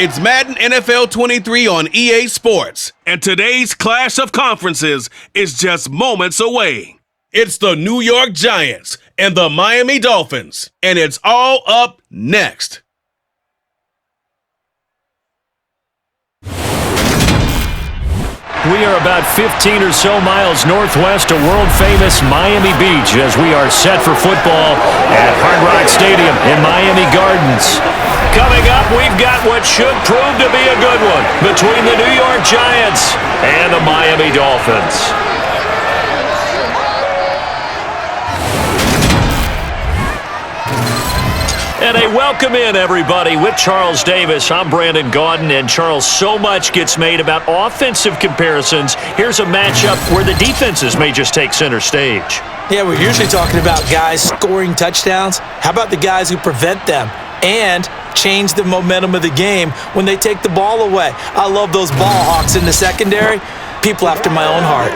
It's Madden NFL 23 on EA Sports, and today's clash of conferences is just moments away. It's the New York Giants and the Miami Dolphins, and it's all up next. We are about 15 or so miles northwest of world-famous Miami Beach as we are set for football at Hard Rock Stadium in Miami Gardens. Coming up, we've got what should prove to be a good one between the New York Giants and the Miami Dolphins. And a welcome in, everybody, with Charles Davis. I'm Brandon Gaudin, and Charles, so much gets made about offensive comparisons. Here's a matchup where the defenses may just take center stage. Yeah, we're usually talking about guys scoring touchdowns. How about the guys who prevent them and change the momentum of the game when they take the ball away? I love those ball hawks in the secondary. People after my own heart.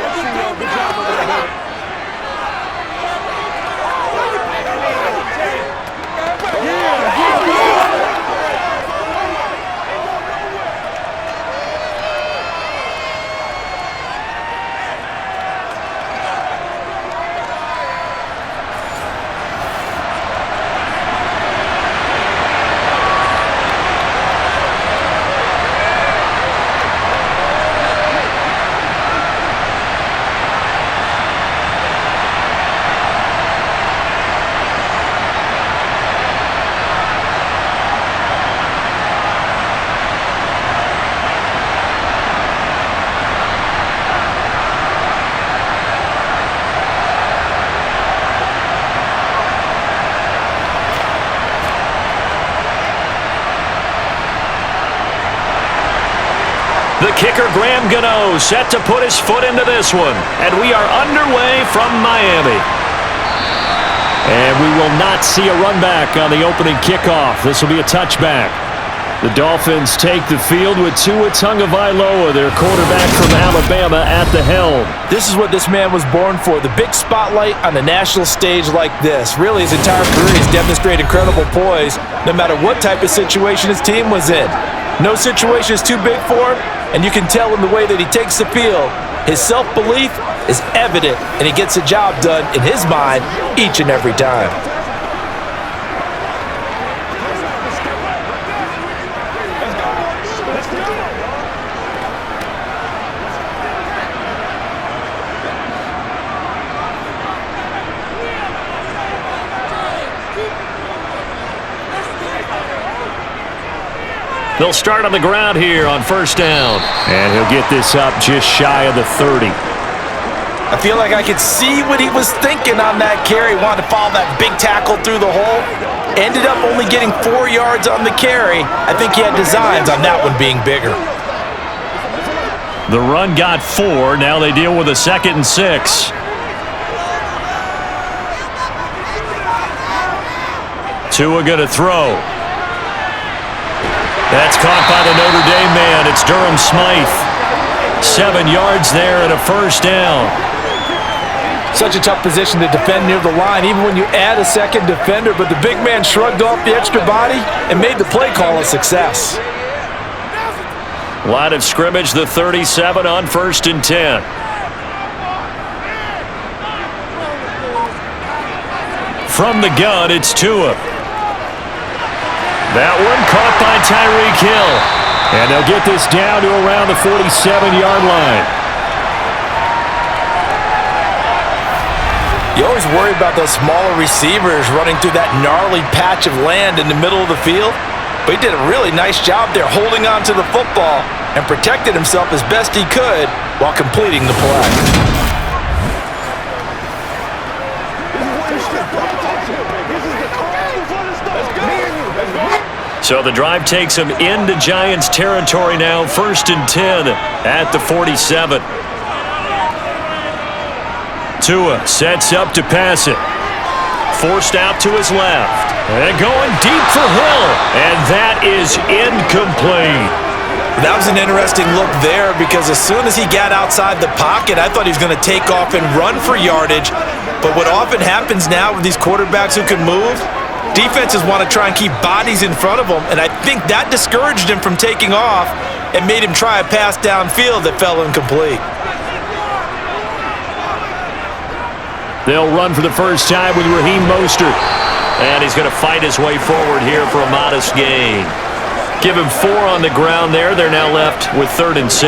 The kicker, Graham Gano, set to put his foot into this one. And we are underway from Miami. And we will not see a run back on the opening kickoff. This will be a touchback. The Dolphins take the field with Tua Tagovailoa, their quarterback from Alabama, at the helm. This is what this man was born for, the big spotlight on a national stage like this. Really, his entire career, he's demonstrated incredible poise, no matter what type of situation his team was in. No situation is too big for him, and you can tell in the way that he takes the field. His self-belief is evident, and he gets the job done in his mind each and every time. They'll start on the ground here on first down. And he'll get this up just shy of the 30. I feel like I could see what he was thinking on that carry. Wanted to follow that big tackle through the hole. Ended up only getting 4 yards on the carry. I think he had designs on that one being bigger. The run got 4. Now they deal with a 2nd and 6. Tua gonna throw. That's caught by the Notre Dame man. It's Durham Smythe. 7 yards there and a first down. Such a tough position to defend near the line, even when you add a second defender. But the big man shrugged off the extra body and made the play call a success. Line of scrimmage, the 37 on 1st and 10. From the gun, it's Tua. That one caught by Tyreek Hill. And they'll get this down to around the 47-yard line. You always worry about those smaller receivers running through that gnarly patch of land in the middle of the field. But he did a really nice job there holding on to the football and protected himself as best he could while completing the play. So the drive takes him into Giants territory now, 1st and 10 at the 47. Tua sets up to pass it. Forced out to his left. And going deep for Hill. And that is incomplete. That was an interesting look there because as soon as he got outside the pocket, I thought he was going to take off and run for yardage. But what often happens now with these quarterbacks who can move, Defenses want to try and keep bodies in front of them, and I think that discouraged him from taking off and made him try a pass downfield that fell incomplete. They'll run for the first time with Raheem Mostert. And he's going to fight his way forward here for a modest gain. Give him 4 on the ground there. They're now left with 3rd and 6.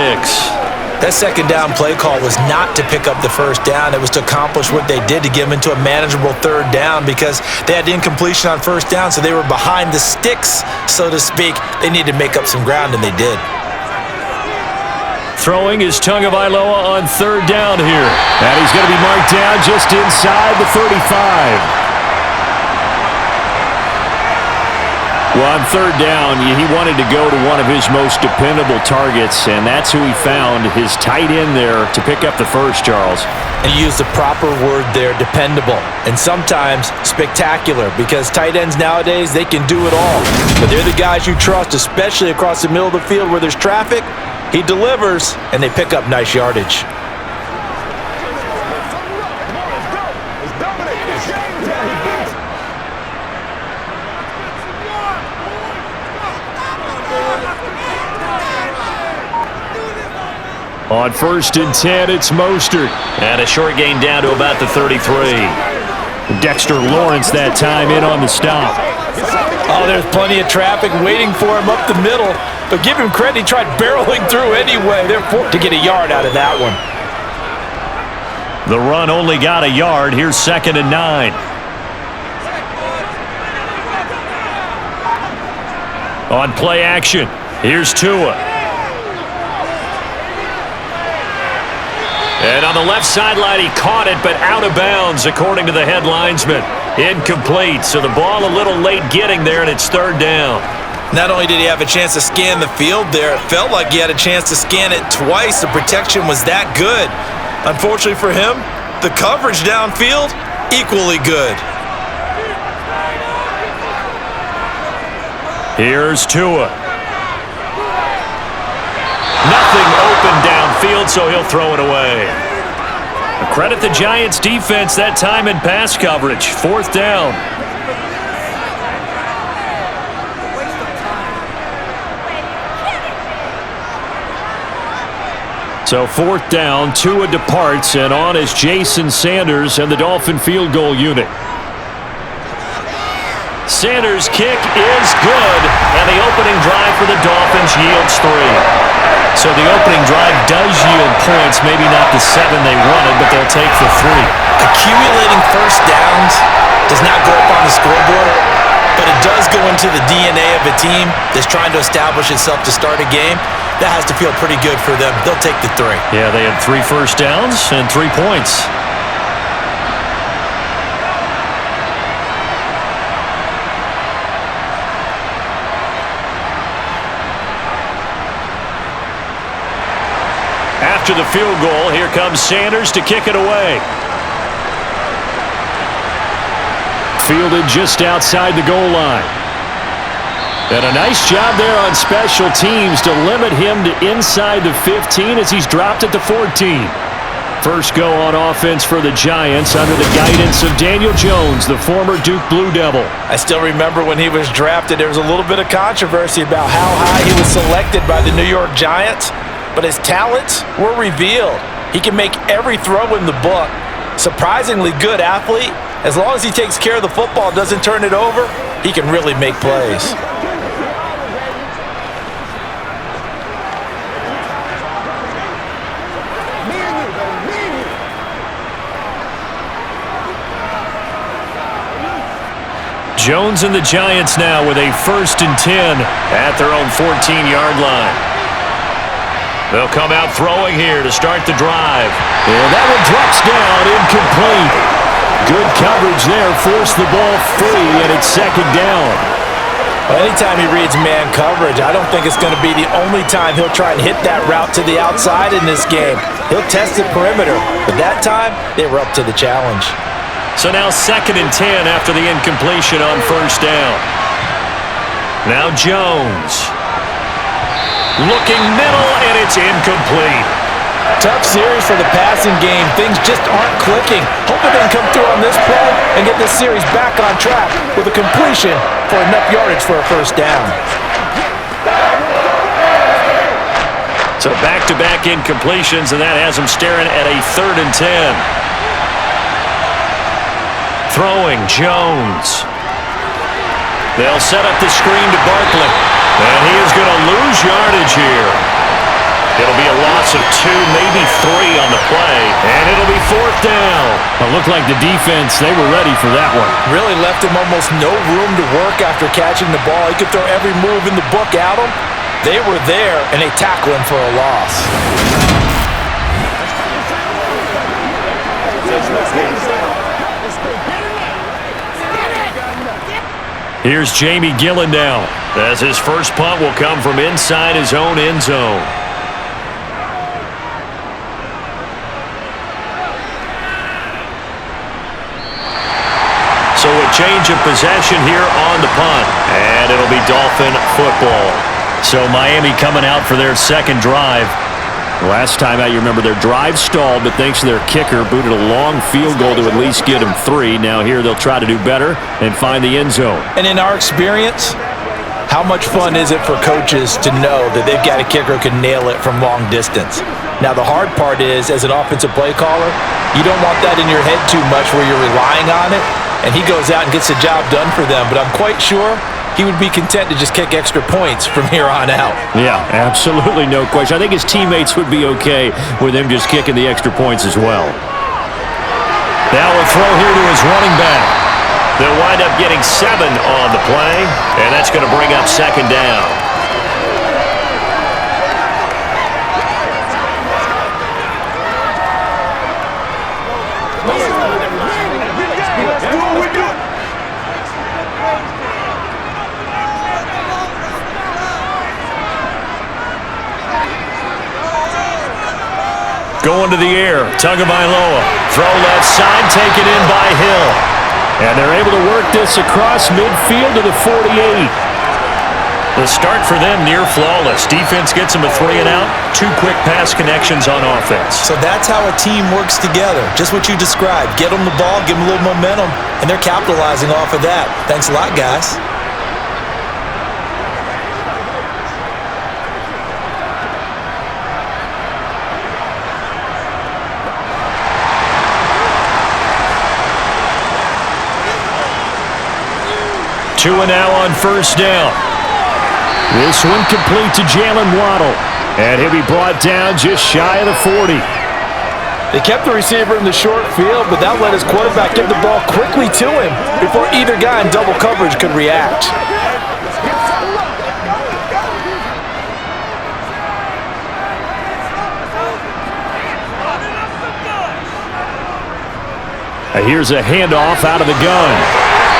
That second down play call was not to pick up the first down. It was to accomplish what they did, to get them into a manageable 3rd down, because they had incompletion on first down, so they were behind the sticks, so to speak. They needed to make up some ground, and they did. Throwing is Tagovailoa on 3rd down here. And he's going to be marked down just inside the 35. Well, on 3rd down, he wanted to go to one of his most dependable targets, and that's who he found, his tight end there, to pick up the first, Charles. And you use the proper word there, dependable, and sometimes spectacular, because tight ends nowadays, they can do it all. But they're the guys you trust, especially across the middle of the field where there's traffic. He delivers, and they pick up nice yardage. On 1st and 10, it's Mostert. And a short gain down to about the 33. Dexter Lawrence that time in on the stop. Oh, there's plenty of traffic waiting for him up the middle. But give him credit, he tried barreling through anyway. They're forced to get a yard out of that one. The run only got a yard. Here's 2nd and 9. On play action, here's Tua. And on the left sideline, he caught it, but out of bounds, according to the head linesman. Incomplete, so the ball a little late getting there, and it's 3rd down. Not only did he have a chance to scan the field there, it felt like he had a chance to scan it twice. The protection was that good. Unfortunately for him, the coverage downfield, equally good. Here's Tua. Nothing open downfield, so he'll throw it away. Credit the Giants' defense that time in pass coverage. 4th down. So 4th down, Tua departs, and on is Jason Sanders and the Dolphin field goal unit. Sanders' kick is good, and the opening drive for the Dolphins yields 3. So the opening drive does yield points, maybe not the 7 they wanted, but they'll take the 3. Accumulating first downs does not go up on the scoreboard, but it does go into the DNA of a team that's trying to establish itself to start a game. That has to feel pretty good for them. They'll take the 3. Yeah, they had 3 first downs and 3 points. After the field goal, here comes Sanders to kick it away. Fielded just outside the goal line. And a nice job there on special teams to limit him to inside the 15 as he's dropped at the 14. First go on offense for the Giants under the guidance of Daniel Jones, the former Duke Blue Devil. I still remember when he was drafted, there was a little bit of controversy about how high he was selected by the New York Giants. But his talents were revealed. He can make every throw in the book. Surprisingly good athlete. As long as he takes care of the football, doesn't turn it over, he can really make plays. Jones and the Giants now with a 1st and 10 at their own 14-yard line. They'll come out throwing here to start the drive. And that one drops down, incomplete. Good coverage there, forced the ball free, and it's 2nd down. Well, anytime he reads man coverage, I don't think it's going to be the only time he'll try and hit that route to the outside in this game. He'll test the perimeter, but that time, they were up to the challenge. So now 2nd and 10 after the incompletion on 1st down. Now Jones. Looking middle, and it's incomplete. Tough series for the passing game. Things just aren't clicking. Hoping they can come through on this play and get this series back on track with a completion for enough yardage for a first down. So back-to-back incompletions, and that has them staring at a 3rd and 10. Throwing, Jones. They'll set up the screen to Barkley, and he is going to lose yardage here. It'll be a loss of 2, maybe 3 on the play, and it'll be 4th down. It looked like the defense, they were ready for that one. Really left him almost no room to work after catching the ball. He could throw every move in the book at him. They were there, and they tackle him for a loss. Here's Jamie Gillen now, as his first punt will come from inside his own end zone. So a change of possession here on the punt, and it'll be Dolphin football. So Miami coming out for their second drive. Last time out, you remember their drive stalled, but thanks to their kicker, booted a long field goal to at least get them 3. Now here they'll try to do better and find the end zone. And in our experience, how much fun is it for coaches to know that they've got a kicker who can nail it from long distance? Now the hard part is, as an offensive play caller, you don't want that in your head too much where you're relying on it, and he goes out and gets the job done for them. But I'm quite sure he would be content to just kick extra points from here on out. Yeah, absolutely no question. I think his teammates would be okay with him just kicking the extra points as well. Now a throw here to his running back. They'll wind up getting 7 on the play, and that's going to bring up 2nd down. Going to the air, Tagovailoa. Throw left side, taken in by Hill. And they're able to work this across midfield to the 48. The start for them near flawless. Defense gets them a 3 and out. 2 quick pass connections on offense. So that's how a team works together. Just what you described. Get them the ball, give them a little momentum, and they're capitalizing off of that. Thanks a lot, guys. Two and now on first down. This one complete to Jalen Waddle. And he'll be brought down just shy of the 40. They kept the receiver in the short field, but that let his quarterback get the ball quickly to him before either guy in double coverage could react. Here's a handoff out of the gun.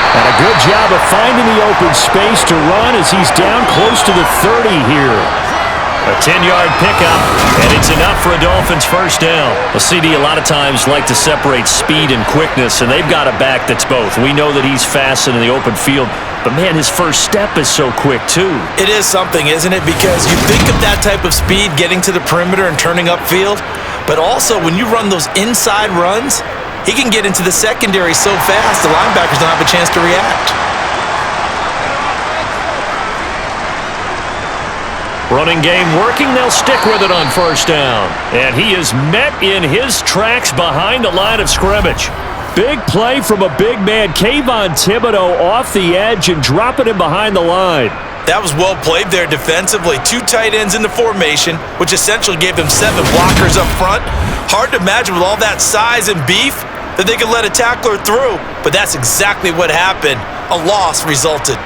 And a good job of finding the open space to run as he's down close to the 30 here. A 10-yard pickup, and it's enough for a Dolphins first down. Well, CD a lot of times like to separate speed and quickness, and they've got a back that's both. We know that he's fast in the open field, but, man, his first step is so quick, too. It is something, isn't it? Because you think of that type of speed getting to the perimeter and turning upfield, but also when you run those inside runs, he can get into the secondary so fast, the linebackers don't have a chance to react. Running game working, they'll stick with it on first down. And he is met in his tracks behind the line of scrimmage. Big play from a big man, Kayvon Thibodeau, off the edge and dropping him behind the line. That was well played there defensively. 2 tight ends in the formation, which essentially gave them 7 blockers up front. Hard to imagine with all that size and beef that they could let a tackler through, but that's exactly what happened. A loss resulted.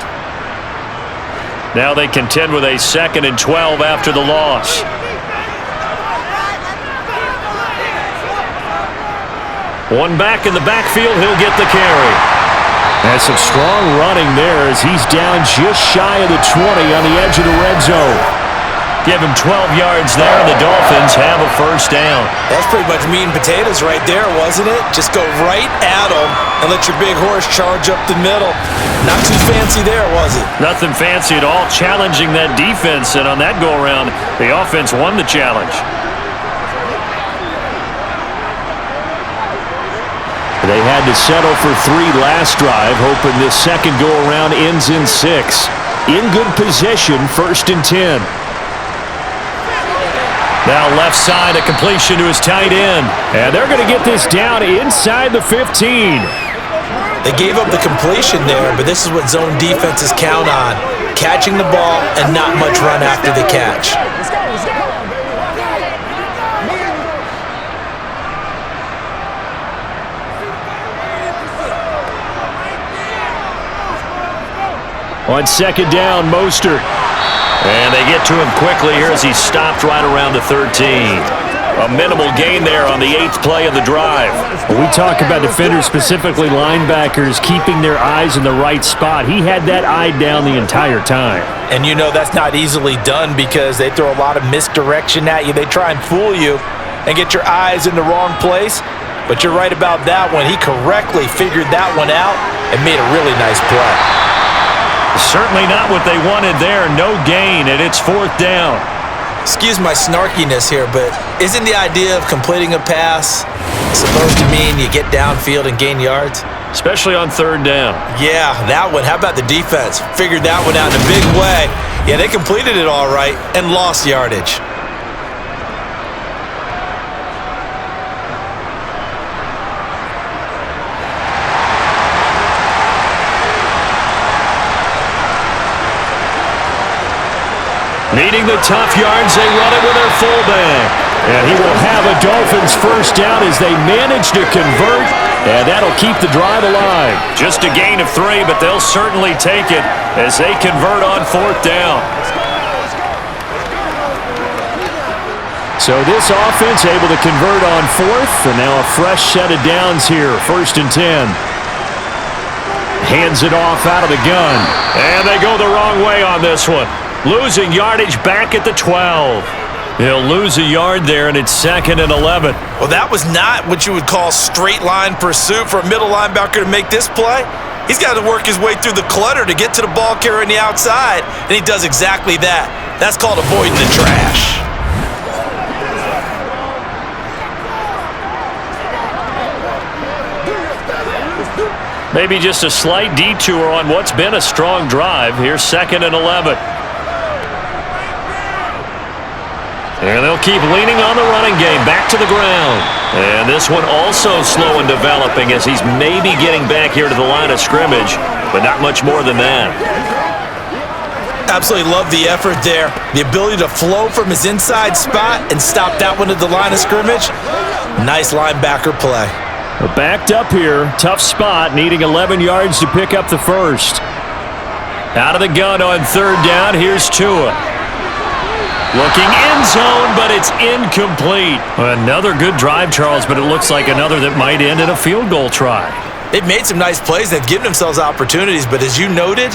Now they contend with a 2nd and 12 after the loss. One back in the backfield, he'll get the carry. That's some strong running there as he's down just shy of the 20 on the edge of the red zone. Give him 12 yards there, and the Dolphins have a first down. That's pretty much meat and potatoes right there, wasn't it? Just go right at them and let your big horse charge up the middle. Not too fancy there, was it? Nothing fancy at all, challenging that defense, and on that go-around, the offense won the challenge. They had to settle for 3 last drive, hoping this second go-around ends in 6. In good position, 1st and 10. Now left side, a completion to his tight end. And they're going to get this down inside the 15. They gave up the completion there, but this is what zone defenses count on. Catching the ball and not much run after the catch. On 2nd down, Mostert. And they get to him quickly here as he's stopped right around the 13. A minimal gain there on the 8th play of the drive. When we talk about defenders, specifically linebackers, keeping their eyes in the right spot, he had that eye down the entire time. And you know that's not easily done because they throw a lot of misdirection at you. They try and fool you and get your eyes in the wrong place. But you're right about that one. He correctly figured that one out and made a really nice play. Certainly not what they wanted there. No gain, and it's 4th down. Excuse my snarkiness here, but isn't the idea of completing a pass supposed to mean you get downfield and gain yards? Especially on 3rd down. Yeah, that one. How about the defense? Figured that one out in a big way. Yeah, they completed it all right and lost yardage. Needing the tough yards, they run it with their fullback. And he will have a Dolphins 1st down as they manage to convert, and that'll keep the drive alive. Just a gain of 3, but they'll certainly take it as they convert on 4th down. So this offense able to convert on 4th, and now a fresh set of downs here, 1st and 10. Hands it off out of the gun. And they go the wrong way on this one. Losing yardage back at the 12. He'll lose a yard there, and it's 2nd and 11. Well, that was not what you would call straight line pursuit for a middle linebacker to make this play. He's got to work his way through the clutter to get to the ball carrier on the outside, and he does exactly that. That's called avoiding the trash. Maybe just a slight detour on what's been a strong drive. Here's 2nd and 11. And they'll keep leaning on the running game, back to the ground. And this one also slow in developing as he's maybe getting back here to the line of scrimmage, but not much more than that. Absolutely love the effort there. The ability to flow from his inside spot and stop that one at the line of scrimmage. Nice linebacker play. We're backed up here. Tough spot, needing 11 yards to pick up the 1st. Out of the gun on 3rd down, here's Tua. Looking end zone, but it's incomplete. Another good drive, Charles, but it looks like another that might end in a field goal try. They've made some nice plays. They've given themselves opportunities, but as you noted,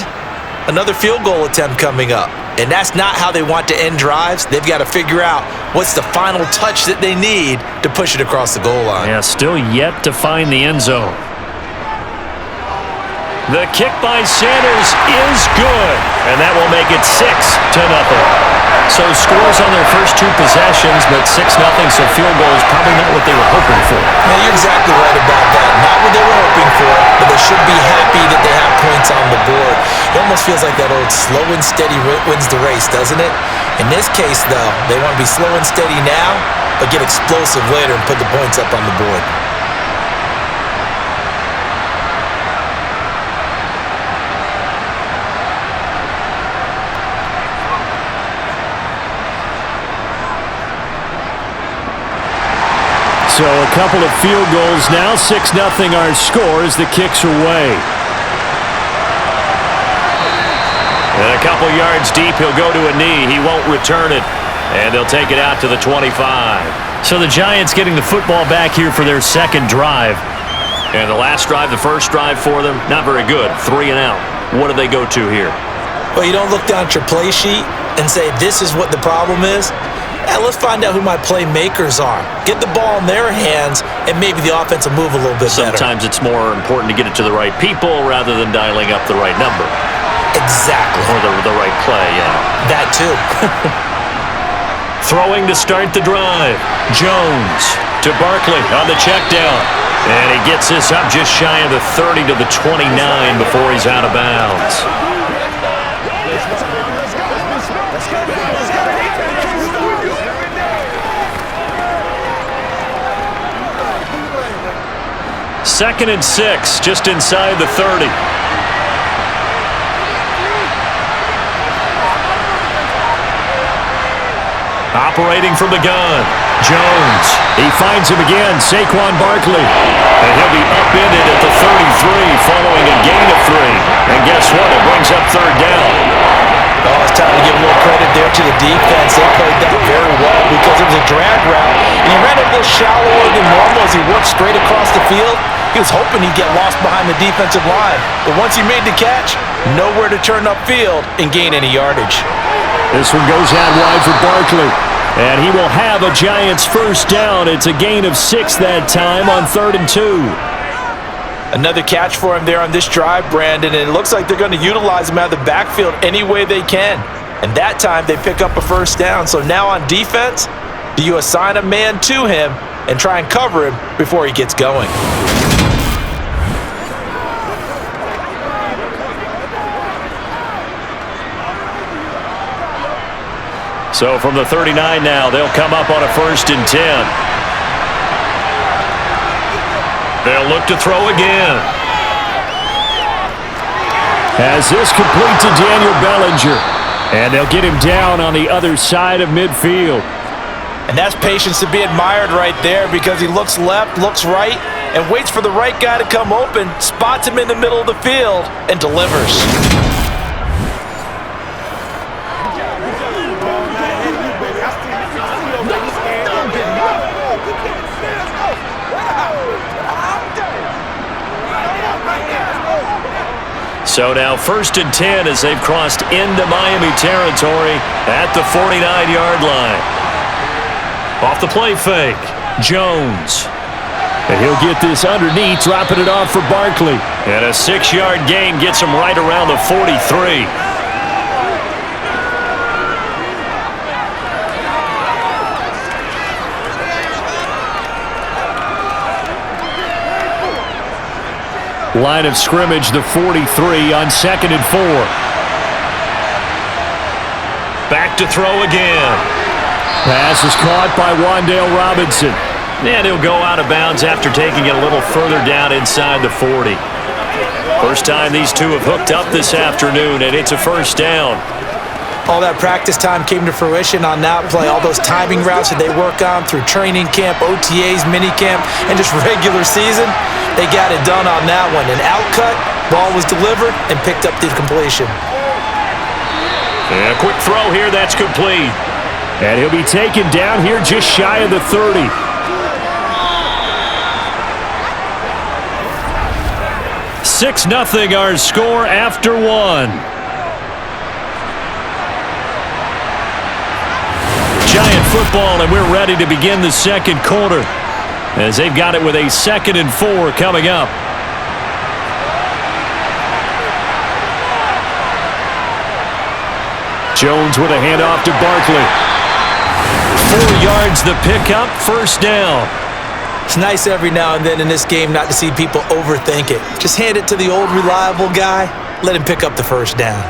another field goal attempt coming up. And that's not how they want to end drives. They've got to figure out what's the final touch that they need to push it across the goal line. Yeah, still yet to find the end zone. The kick by Sanders is good, and that will make it 6-0. So scores on their first 2 possessions, but 6-0, so field goal is probably not what they were hoping for. Yeah, you're exactly right about that. Not what they were hoping for, but they should be happy that they have points on the board. It almost feels like that old slow and steady wins the race, doesn't it? In this case, though, they want to be slow and steady now, but get explosive later and put the points up on the board. So a couple of field goals now, 6-0 our score as the kicks are away. And a couple yards deep, he'll go to a knee. He won't return it, and they'll take it out to the 25. So the Giants getting the football back here for their 2nd drive. And the last drive, the first drive for them, not very good. 3 and out. What do they go to here? Well, you don't look down at your play sheet and say, this is what the problem is. Let's find out who my playmakers are. Get the ball in their hands, and maybe the offense will move a little bit better. Sometimes it's more important to get it to the right people rather than dialing up the right number. Exactly. Or the right play, yeah. That too. Throwing to start the drive. Jones to Barkley on the check down. And he gets this up just shy of the 30 to the 29 before he's out of bounds. Second and 6, just inside the 30. Operating from the gun. Jones. He finds him again. Saquon Barkley. And he'll be upended at the 33 following a gain of 3. And guess what? It brings up third down. Oh, it's time to give a little credit there to the defense. They played that very well because it was a drag route. And he ran a little shallower than normal as he worked straight across the field. He was hoping he'd get lost behind the defensive line. But once he made the catch, nowhere to turn upfield and gain any yardage. This one goes out wide for Barkley. And he will have a Giants first down. It's a gain of 6 that time on 3rd and 2. Another catch for him there on this drive, Brandon, and it looks like they're going to utilize him out of the backfield any way they can. And that time they pick up a first down. So now on defense, do you assign a man to him and try and cover him before he gets going? So from the 39 now, they'll come up on a 1st and 10. They'll look to throw again. As this complete to Daniel Bellinger. And they'll get him down on the other side of midfield. And that's patience to be admired right there because he looks left, looks right, and waits for the right guy to come open, spots him in the middle of the field, and delivers. So now 1st and 10 as they've crossed into Miami territory at the 49-yard line. Off the play fake, Jones. And he'll get this underneath, dropping it off for Barkley. And a 6-yard gain gets him right around the 43. Line of scrimmage, the 43 on 2nd and 4. Back to throw again. Pass is caught by Wan'Dale Robinson. And he'll go out of bounds after taking it a little further down inside the 40. First time these two have hooked up this afternoon, and it's a first down. All that practice time came to fruition on that play. All those timing routes that they work on through training camp, OTAs, minicamp, and just regular season, they got it done on that one. An outcut, ball was delivered, and picked up the completion. And a quick throw here, that's complete. And he'll be taken down here just shy of the 30. Six 0 our score after one. Giant football, and we're ready to begin the second quarter as they've got it with a 2nd and 4 coming up. Jones with a handoff to Barkley. 4 yards the pickup, first down. It's nice every now and then in this game not to see people overthink it. Just hand it to the old reliable guy, let him pick up the first down.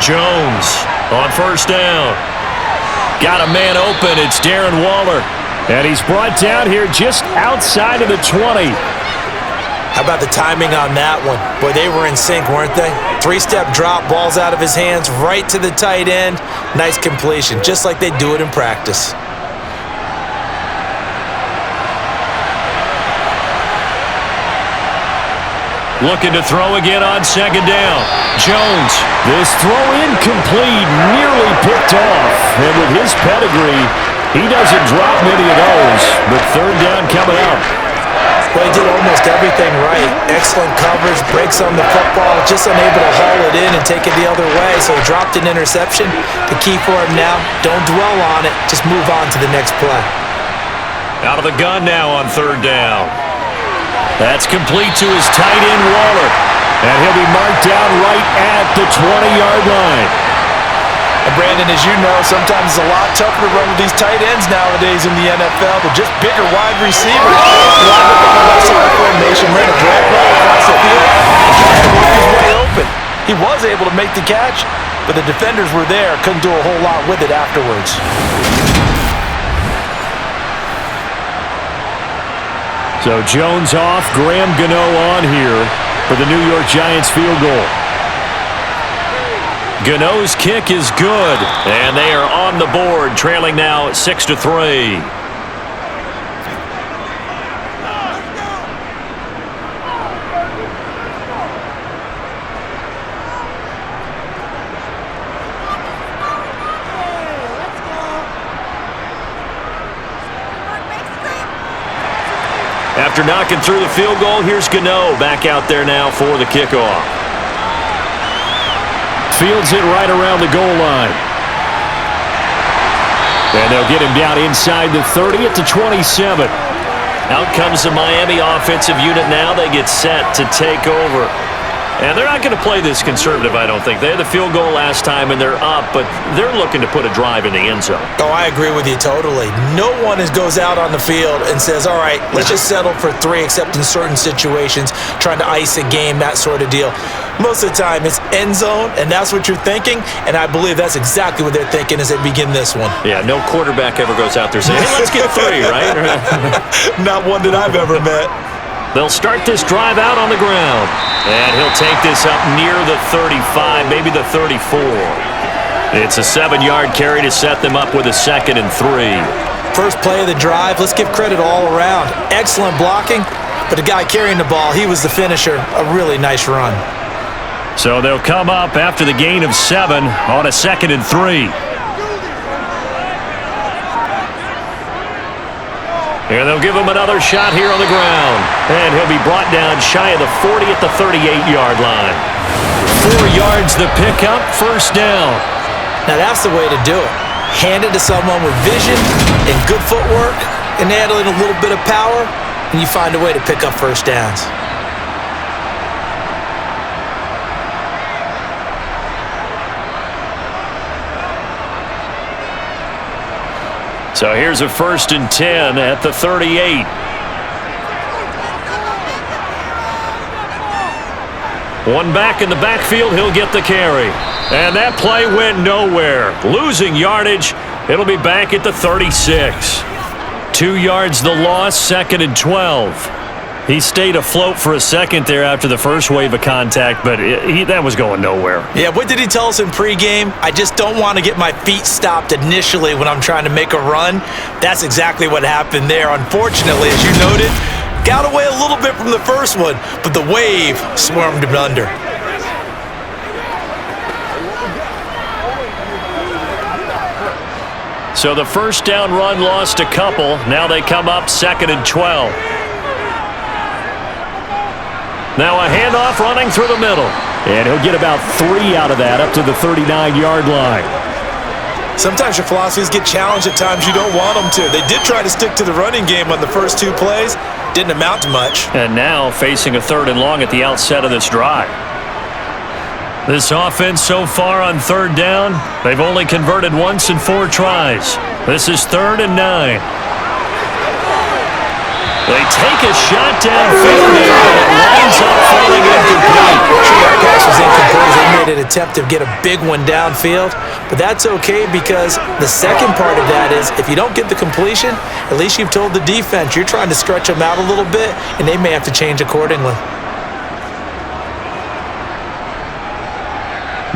Jones on first down. Got a man open. It's Darren Waller. And he's brought down here just outside of the 20. How about the timing on that one? Boy, they were in sync, weren't they? 3-step drop, balls out of his hands, right to the tight end. Nice completion, just like they do it in practice. Looking to throw again on second down. Jones. This throw incomplete, nearly picked off. And with his pedigree, he doesn't drop many of those. But third down coming up. Well, he did almost everything right. Excellent coverage, breaks on the football, just unable to haul it in and take it the other way, so he dropped an interception. The key for him now, don't dwell on it, just move on to the next play. Out of the gun now on third down. That's complete to his tight end, Waller. And he'll be marked down right at the 20-yard line. And Brandon, as you know, sometimes it's a lot tougher to run with these tight ends nowadays in the NFL. They're just bigger wide receivers. Lined up on the left side formation, ran a drag route across the field, and tried to work his way open. He was able to make the catch, but the defenders were there, couldn't do a whole lot with it afterwards. So Jones off, Graham Gano on here for the New York Giants field goal. Gano's kick is good, and they are on the board, trailing now 6-3. After knocking through the field goal, here's Gano back out there now for the kickoff. Fields it right around the goal line. And they'll get him down inside the 30 at the 27. Out comes the Miami offensive unit now. They get set to take over. And they're not going to play this conservative, I don't think. They had the field goal last time, and they're up, but they're looking to put a drive in the end zone. Oh, I agree with you totally. No one goes out on the field and says, all right, let's just settle for 3, except in certain situations, trying to ice a game, that sort of deal. Most of the time, it's end zone, and that's what you're thinking, and I believe that's exactly what they're thinking as they begin this one. Yeah, no quarterback ever goes out there saying, hey, let's get 3, right? Not one that I've ever met. They'll start this drive out on the ground. And he'll take this up near the 35, maybe the 34. It's a 7-yard carry to set them up with a 2nd and 3. First play of the drive, let's give credit all around. Excellent blocking, but the guy carrying the ball, he was the finisher. A really nice run. So they'll come up after the gain of 7 on a 2nd and 3. And they'll give him another shot here on the ground. And he'll be brought down shy of the 40 at the 38-yard line. 4 yards the pickup, first down. Now that's the way to do it. Hand it to someone with vision and good footwork and add in a little bit of power, and you find a way to pick up first downs. So here's a 1st and 10 at the 38. One back in the backfield, he'll get the carry. And that play went nowhere. Losing yardage, it'll be back at the 36. 2 yards the loss, 2nd and 12. He stayed afloat for a second there after the first wave of contact, but that was going nowhere. Yeah, what did he tell us in pregame? I just don't want to get my feet stopped initially when I'm trying to make a run. That's exactly what happened there. Unfortunately, as you noted, got away a little bit from the first one, but the wave swarmed him under. So the first down run lost a couple. Now they come up 2nd and 12. Now a handoff running through the middle. And he'll get about 3 out of that up to the 39-yard line. Sometimes your philosophies get challenged at times you don't want them to. They did try to stick to the running game on the first 2 plays. Didn't amount to much. And now facing a 3rd and long at the outset of this drive. This offense so far on 3rd down, they've only converted once in 4 tries. This is 3rd and 9. They take a shot downfield here, and it lines up falling incomplete. Sure, that pass was incomplete. They made an attempt to get a big one downfield, but that's okay because the second part of that is if you don't get the completion, at least you've told the defense you're trying to stretch them out a little bit, and they may have to change accordingly.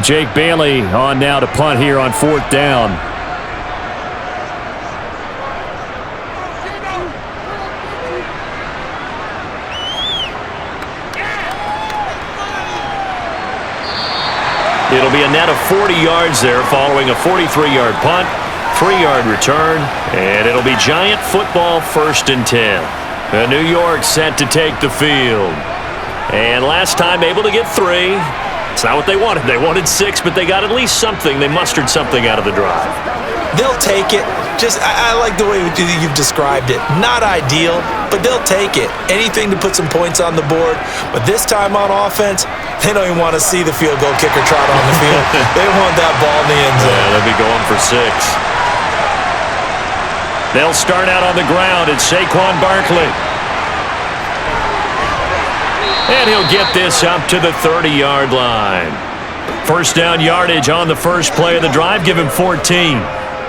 Jake Bailey on now to punt here on 4th down. It'll be a net of 40 yards there following a 43-yard punt, 3-yard return, and it'll be Giant football 1st and 10. New York set to take the field. And last time able to get 3. It's not what they wanted. They wanted 6, but they got at least something. They mustered something out of the drive. They'll take it. I like the way you've described it. Not ideal, but they'll take it. Anything to put some points on the board. But this time on offense, they don't even want to see the field goal kicker trot on the field. They want that ball in the end zone. Yeah, they'll be going for 6. They'll start out on the ground. It's Saquon Barkley. And he'll get this up to the 30-yard line. First down yardage on the first play of the drive. Give him 14.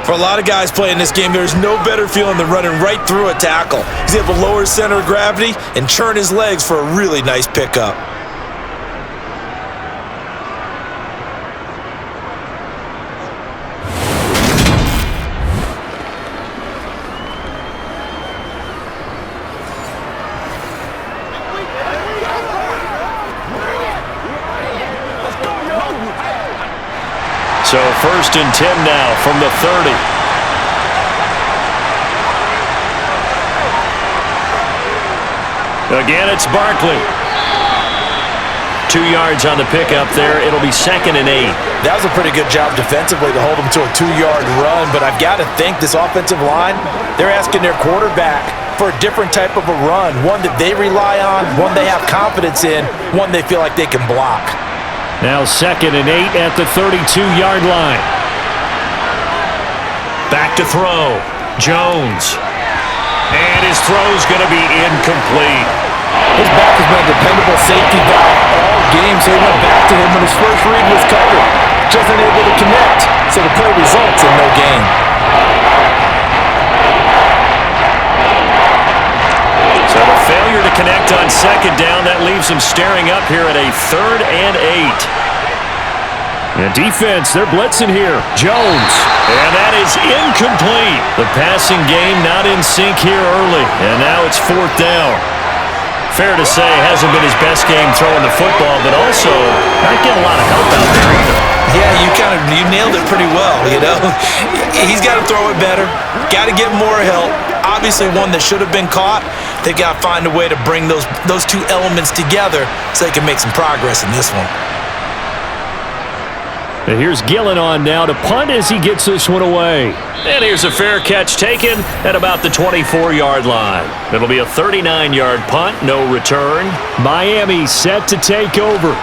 For a lot of guys playing this game, there's no better feeling than running right through a tackle. He's able to lower his center of gravity and churn his legs for a really nice pickup. So first and 10 now from the 30. Again, it's Barkley. 2 yards on the pickup there. It'll be 2nd and 8. That was a pretty good job defensively to hold him to a 2-yard run, but I've got to think this offensive line, they're asking their quarterback for a different type of a run, one that they rely on, one they have confidence in, one they feel like they can block. Now 2nd and 8 at the 32-yard line. Back to throw. Jones. And his throw's going to be incomplete. His back has been a dependable safety valve all game, so he went back to him when his first read was covered. Just unable to connect, so the play results in no gain. So the failure to connect on 2nd down, that leaves him staring up here at a 3rd and 8. And defense, they're blitzing here. Jones. And that is incomplete. The passing game not in sync here early. And now it's 4th down. Fair to say, hasn't been his best game throwing the football, but also not getting a lot of help out there either. Yeah, you nailed it pretty well, you know. He's got to throw it better. Got to get more help. Obviously one that should have been caught. They got to find a way to bring those 2 elements together so they can make some progress in this one. And here's Gillen on now to punt as he gets this one away. And here's a fair catch taken at about the 24-yard line. It'll be a 39-yard punt, no return. Miami set to take over.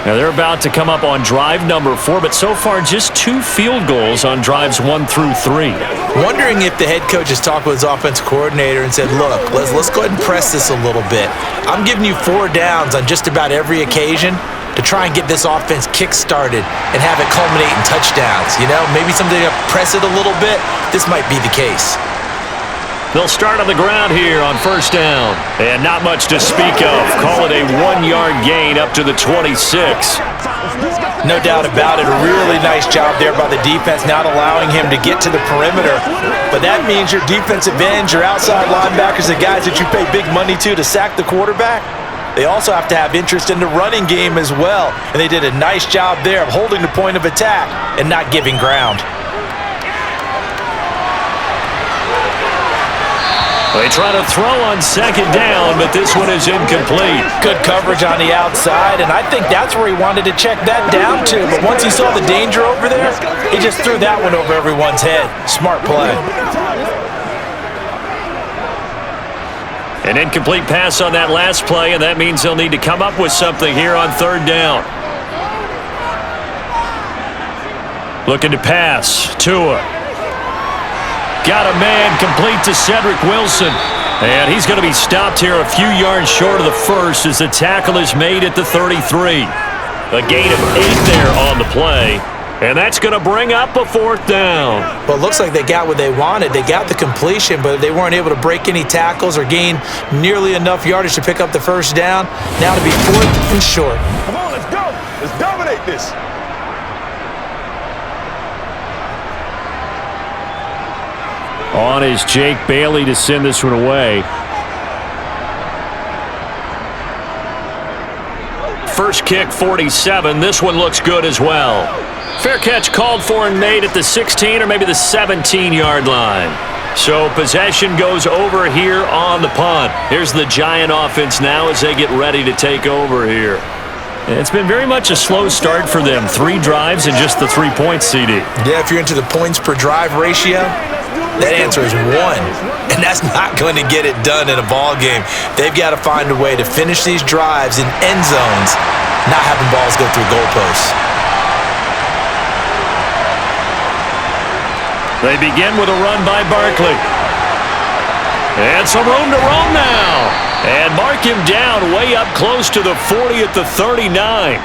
Now they're about to come up on drive number 4, but so far just 2 field goals on drives 1 through 3. Wondering if the head coach has talked with his offensive coordinator and said, look, let's go ahead and press this a little bit. I'm giving you 4 downs on just about every occasion to try and get this offense kick-started and have it culminate in touchdowns. You know, maybe something to press it a little bit. This might be the case. They'll start on the ground here on first down. And not much to speak of. Call it a 1-yard gain up to the 26. No doubt about it. A really nice job there by the defense, not allowing him to get to the perimeter. But that means your defensive ends, your outside linebackers, the guys that you pay big money to sack the quarterback, they also have to have interest in the running game as well. And they did a nice job there of holding the point of attack and not giving ground. They try to throw on 2nd down, but this one is incomplete. Good coverage on the outside, and I think that's where he wanted to check that down to. But once he saw the danger over there, he just threw that one over everyone's head. Smart play. An incomplete pass on that last play, and that means they'll need to come up with something here on 3rd down. Looking to pass. Tua. Got a man complete to Cedric Wilson. And he's going to be stopped here a few yards short of the first as the tackle is made at the 33. A gain of 8 there on the play. And that's going to bring up a 4th down. Well, it looks like they got what they wanted. They got the completion, but they weren't able to break any tackles or gain nearly enough yardage to pick up the first down. Now to be 4th and short. Come on, let's go. Let's dominate this. On is Jake Bailey to send this one away. First kick, 47. This one looks good as well. Fair catch called for and made at the 16 or maybe the 17-yard line. So possession goes over here on the punt. Here's the Giant offense now as they get ready to take over here. It's been very much a slow start for them. 3 drives and just the 3 points, CD. Yeah, if you're into the points per drive ratio, that answer is 1. And that's not going to get it done in a ball game. They've got to find a way to finish these drives in end zones, not having balls go through goalposts. They begin with a run by Barkley. And some room to roam now. And mark him down way up close to the 40 at the 39.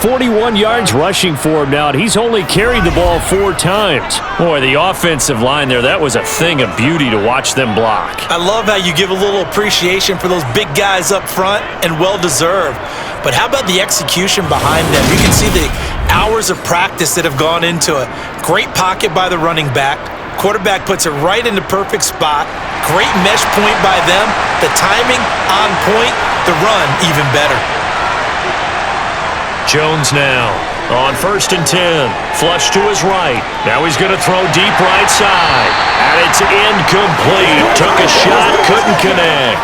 41 yards rushing for him now, and he's only carried the ball 4 times. Boy, the offensive line there, that was a thing of beauty to watch them block. I love how you give a little appreciation for those big guys up front, and well-deserved. But how about the execution behind them? You can see the hours of practice that have gone into it. Great pocket by the running back. Quarterback puts it right in the perfect spot. Great mesh point by them. The timing on point. The run even better. Jones now on 1st and 10. Flush to his right. Now he's going to throw deep right side. And it's incomplete. Took a shot, couldn't connect.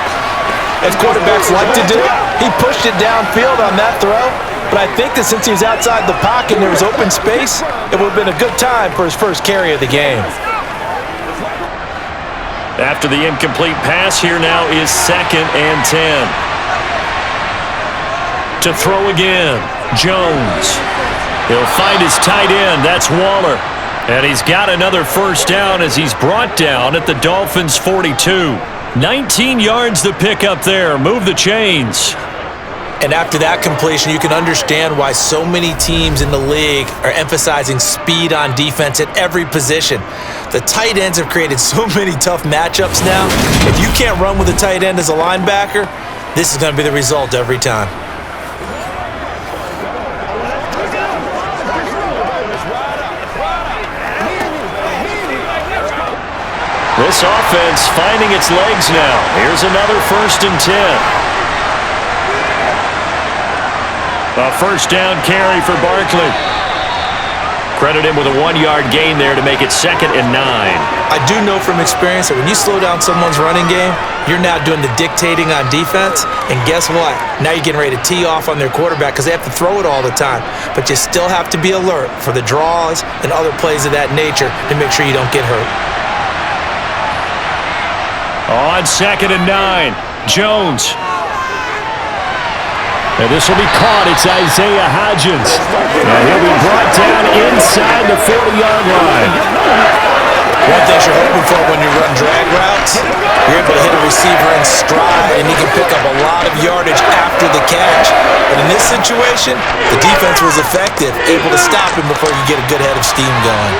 As quarterbacks like to do, he pushed it downfield on that throw. But I think that since he was outside the pocket and there was open space, it would have been a good time for his first carry of the game. After the incomplete pass, here now is 2nd and 10. To throw again, Jones. He'll find his tight end. That's Waller. And he's got another first down as he's brought down at the Dolphins' 42. 19 yards to pick up there. Move the chains. And after that completion, you can understand why so many teams in the league are emphasizing speed on defense at every position. The tight ends have created so many tough matchups now. If you can't run with a tight end as a linebacker, this is going to be the result every time. This offense finding its legs now. Here's another 1st and 10. A first down carry for Barkley. Credit him with a 1-yard gain there to make it 2nd and 9. I do know from experience that when you slow down someone's running game, you're now doing the dictating on defense. And guess what? Now you're getting ready to tee off on their quarterback because they have to throw it all the time. But you still have to be alert for the draws and other plays of that nature to make sure you don't get hurt. On 2nd and 9, Jones. And this will be caught. It's Isaiah Hodgins. And he'll be brought down inside the 40-yard line. One thing you're hoping for when you run drag routes, you're able to hit a receiver in stride, and he can pick up a lot of yardage after the catch. But in this situation, the defense was effective, able to stop him before you get a good head of steam going.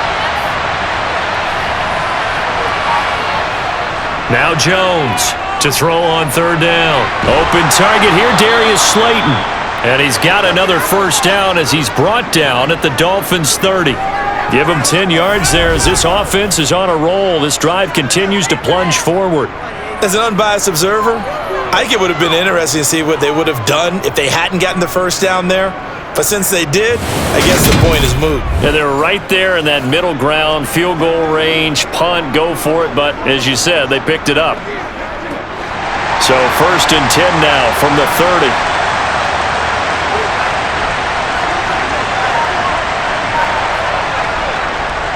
Now Jones to throw on 3rd down. Open target here, Darius Slayton. And he's got another first down as he's brought down at the Dolphins' 30. Give him 10 yards there as this offense is on a roll. This drive continues to plunge forward. As an unbiased observer, I think it would have been interesting to see what they would have done if they hadn't gotten the first down there. But since they did, I guess the point is moot. And they're right there in that middle ground, field goal range, punt, go for it. But as you said, they picked it up. So 1st and 10 now from the 30.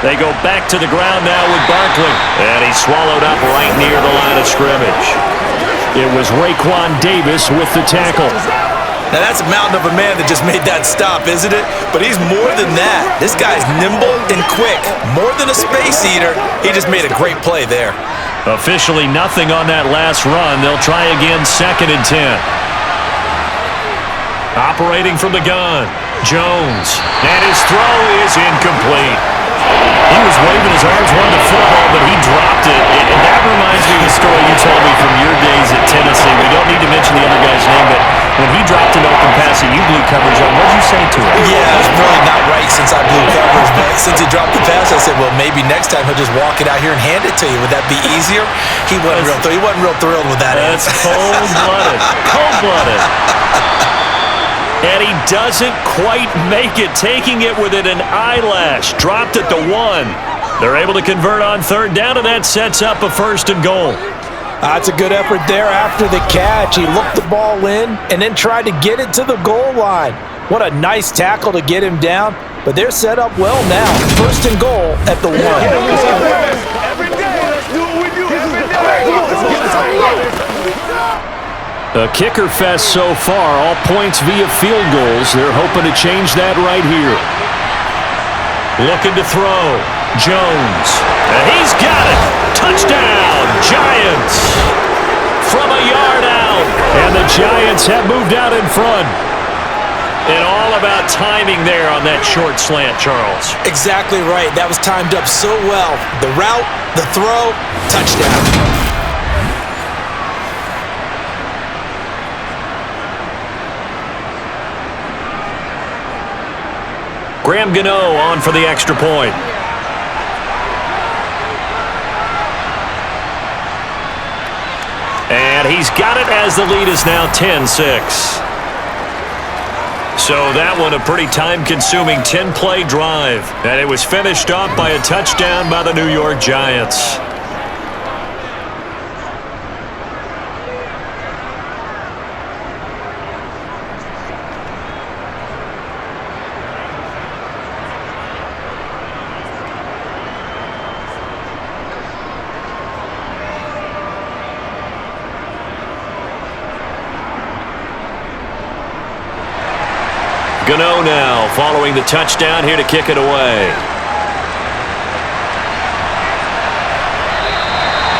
They go back to the ground now with Barkley. And he's swallowed up right near the line of scrimmage. It was Raekwon Davis with the tackle. Now that's a mountain of a man that just made that stop, isn't it? But he's more than that. This guy's nimble and quick. More than a space eater. He just made a great play there. Officially nothing on that last run. They'll try again 2nd and 10. Operating from the gun, Jones. And his throw is incomplete. He was waving his arms, wanting the football, but he dropped it. And that reminds me of the story you told me from your days at Tennessee. We don't need to mention the other guy's name, but when he dropped an open pass and you blew coverage on, what did you say to him? Yeah, it's really not right since I blew coverage, but since he dropped the pass, I said, well, maybe next time he'll just walk it out here and hand it to you. Would that be easier? He wasn't real thrilled with that answer. That's cold-blooded. Cold-blooded. And he doesn't quite make it, taking it within an eyelash. Dropped at the 1. They're able to convert on third down, and that sets up a 1st and goal. That's a good effort there after the catch. He looked the ball in and then tried to get it to the goal line. What a nice tackle to get him down, but they're set up well now. 1st and goal at the 1. Every day, let's do what we do. Every day. A kicker fest so far, all points via field goals. They're hoping to change that right here. Looking to throw. Jones. And he's got it. Touchdown, Giants. From a yard out. And the Giants have moved out in front. And all about timing there on that short slant, Charles. Exactly right. That was timed up so well. The route, the throw, touchdown. Graham Gano on for the extra point. And he's got it as the lead is now 10-6. So that one a pretty time-consuming 10-play drive. And it was finished off by a touchdown by the New York Giants. Gano now following the touchdown here to kick it away.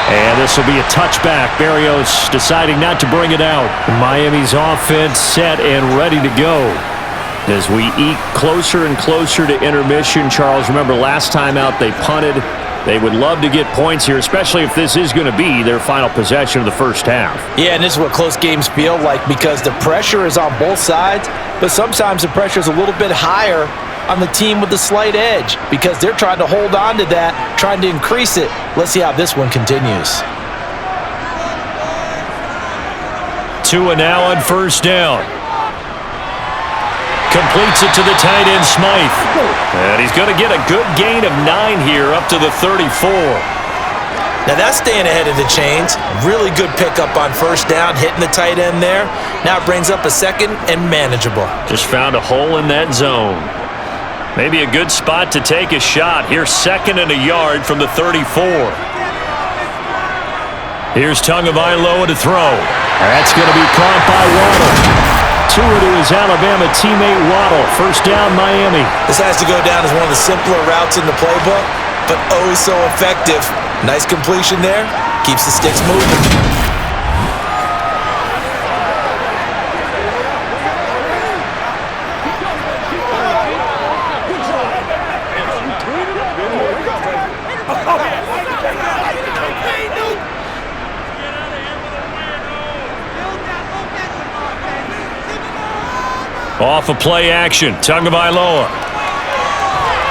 And this will be a touchback. Berrios deciding not to bring it out. Miami's offense set and ready to go. As we eke closer and closer to intermission, Charles, remember last time out they punted. They would love to get points here, especially if this is going to be their final possession of the first half. Yeah, and this is what close games feel like because the pressure is on both sides, but sometimes the pressure is a little bit higher on the team with the slight edge because they're trying to hold on to that, trying to increase it. Let's see how this one continues. Tua now on 1st down. Completes it to the tight end, Smythe. And he's going to get a good gain of 9 here up to the 34. Now that's staying ahead of the chains. Really good pickup on 1st down, hitting the tight end there. Now it brings up a 2nd and manageable. Just found a hole in that zone. Maybe a good spot to take a shot. Here's 2nd and a yard from the 34. Here's Tagovailoa to throw. That's going to be caught by Waddle. Tua to his Alabama teammate Waddle. 1st down, Miami. This has to go down as one of the simpler routes in the playbook, but oh so effective. Nice completion there. Keeps the sticks moving. Off of play action, Tagovailoa.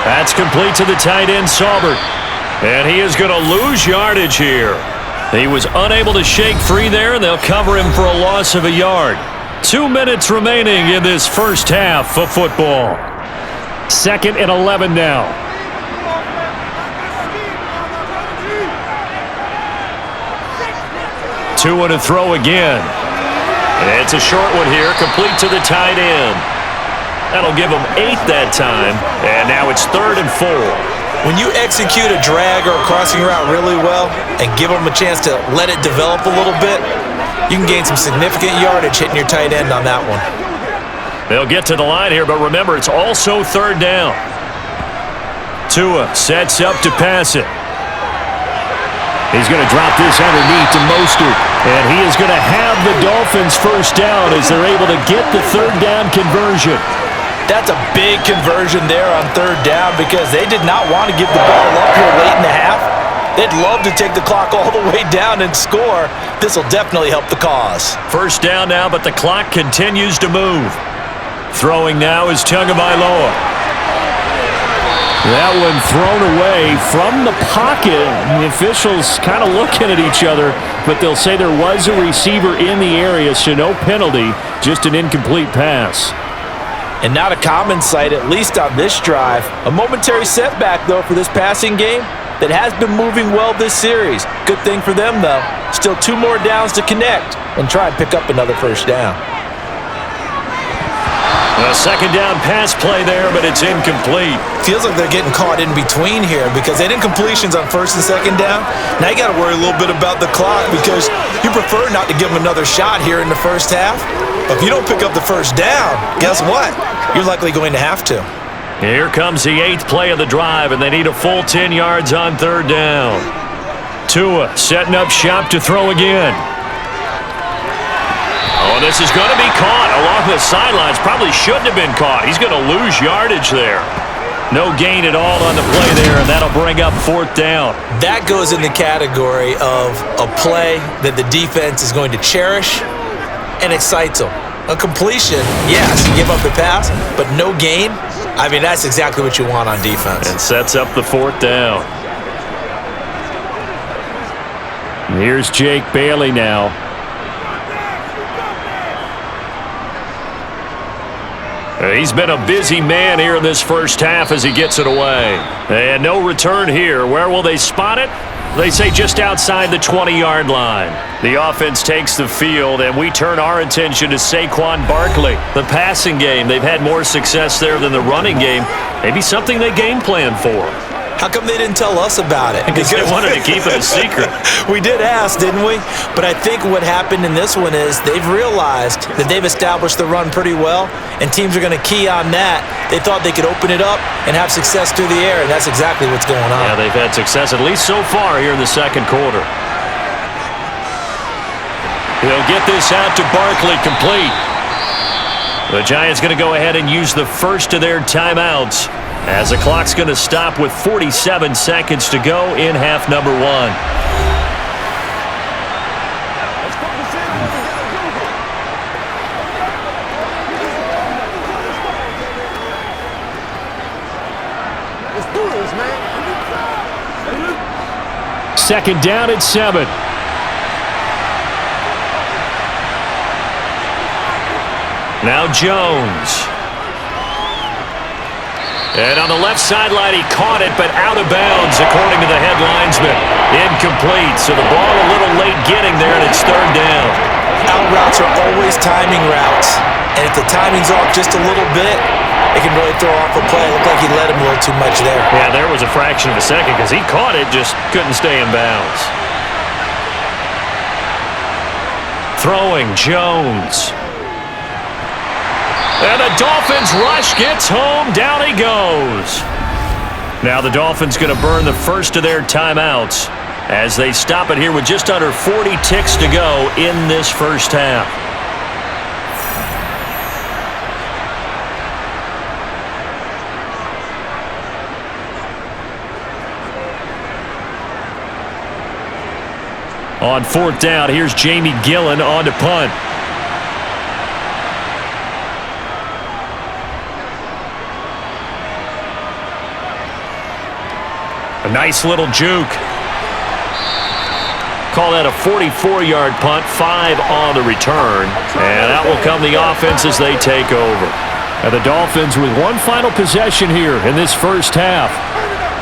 That's complete to the tight end, Saubert. And he is going to lose yardage here. He was unable to shake free there, and they'll cover him for a loss of a yard. 2 minutes remaining in this first half of football. 2nd and 11 now. Tua to throw again. It's a short one here, complete to the tight end. That'll give him 8 that time, and now it's 3rd and 4. When you execute a drag or a crossing route really well and give them a chance to let it develop a little bit, you can gain some significant yardage hitting your tight end on that one. They'll get to the line here, but remember, it's also 3rd down. Tua sets up to pass it. He's going to drop this underneath to Mostert. And he is going to have the Dolphins 1st down as they're able to get the 3rd down conversion. That's a big conversion there on 3rd down because they did not want to give the ball up here late in the half. They'd love to take the clock all the way down and score. This will definitely help the cause. 1st down now, but the clock continues to move. Throwing now is Tagovailoa. That one thrown away from the pocket. The officials kind of looking at each other, but they'll say there was a receiver in the area, so no penalty, just an incomplete pass. And not a common sight, at least on this drive. A momentary setback, though, for this passing game that has been moving well this series. Good thing for them, though. Still 2 more downs to connect and try and pick up another first down. A second down pass play there, but it's incomplete. Feels like they're getting caught in between here because they did incompletions on first and second down. Now you got to worry a little bit about the clock because you prefer not to give them another shot here in the first half. But if you don't pick up the first down, guess what? You're likely going to have to. Here comes the 8th play of the drive, and they need a full 10 yards on third down. Tua setting up shop to throw again. Oh, this is going to be caught along the sidelines. Probably shouldn't have been caught. He's going to lose yardage there. No gain at all on the play there, and that'll bring up 4th down. That goes in the category of a play that the defense is going to cherish and excites them. A completion, yes, give up the pass, but no gain. I mean, that's exactly what you want on defense. And sets up the 4th down. And here's Jake Bailey now. He's been a busy man here in this first half as he gets it away. And no return here. Where will they spot it? They say just outside the 20-yard line. The offense takes the field, and we turn our attention to Saquon Barkley. The passing game, they've had more success there than the running game. Maybe something they game plan for. How come they didn't tell us about it? Because they wanted to keep it a secret. We did ask, didn't we? But I think what happened in this one is they've realized that they've established the run pretty well, and teams are going to key on that. They thought they could open it up and have success through the air, and that's exactly what's going on. Yeah, they've had success at least so far here in the second quarter. They'll get this out to Barkley, complete. The Giants going to go ahead and use the first of their timeouts as the clock's going to stop with 47 seconds to go in half number 1. Let's do this, man. Second down at 7. Now Jones. And on the left sideline, he caught it, but out of bounds, according to the head linesman. Incomplete, so the ball a little late getting there, and it's third down. Out routes are always timing routes, and if the timing's off just a little bit, it can really throw off a play. It looked like he let him a little too much there. Yeah, there was a fraction of a second because he caught it, just couldn't stay in bounds. Throwing, Jones. And the Dolphins rush, gets home, down he goes. Now the Dolphins going to burn the first of their timeouts as they stop it here with just under 40 ticks to go in this first half. On 4th down, here's Jamie Gillen on to punt. A nice little juke. Call that a 44-yard punt, 5 on the return. And out will come the offense as they take over. And the Dolphins with one final possession here in this first half.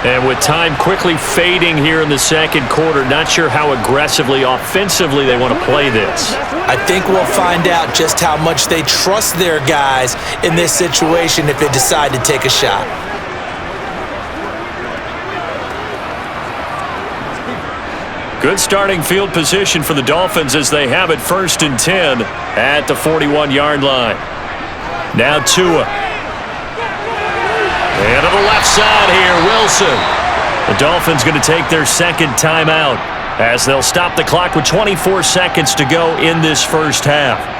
And with time quickly fading here in the second quarter, not sure how aggressively, offensively they want to play this. I think we'll find out just how much they trust their guys in this situation if they decide to take a shot. Good starting field position for the Dolphins as they have it 1st and 10 at the 41-yard line. Now Tua. And to the left side here, Wilson. The Dolphins going to take their second timeout as they'll stop the clock with 24 seconds to go in this first half.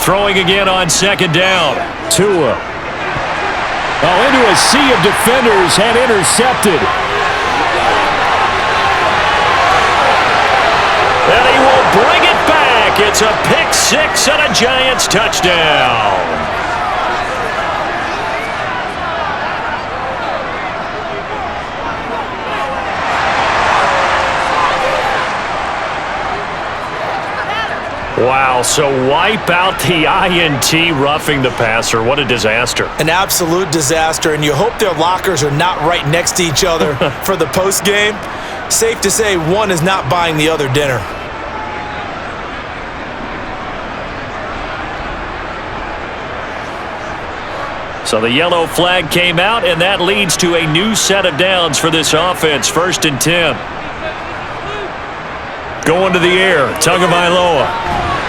Throwing again on second down. Tua. Oh, into a sea of defenders and intercepted. And he will bring it back. kick. It's a pick six and a Giants touchdown. Wow, so wipe out the INT, roughing the passer. What a disaster. An absolute disaster, and you hope their lockers are not right next to each other for the postgame. Safe to say one is not buying the other dinner. So the yellow flag came out, and that leads to a new set of downs for this offense. 1st and 10. Going to the air, Tagovailoa.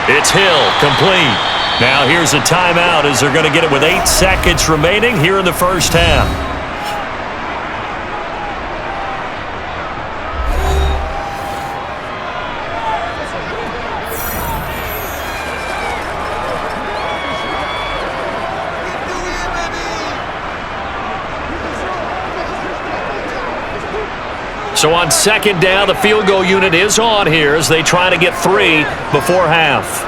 It's Hill, complete. Now here's a timeout as they're going to get it with 8 seconds remaining here in the first half. So on 2nd down, the field goal unit is on here as they try to get 3 before half.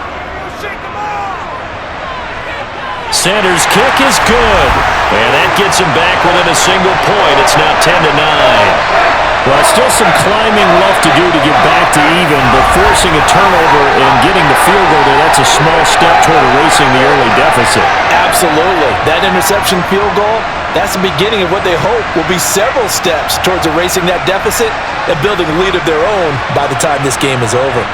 Sanders' kick is good. And that gets him back within a single point. It's now 10-9. Well, still some climbing left to do to get back to even, but forcing a turnover and getting the field goal there, that's a small step toward erasing the early deficit. Absolutely. That interception field goal, that's the beginning of what they hope will be several steps towards erasing that deficit and building a lead of their own by the time this game is over.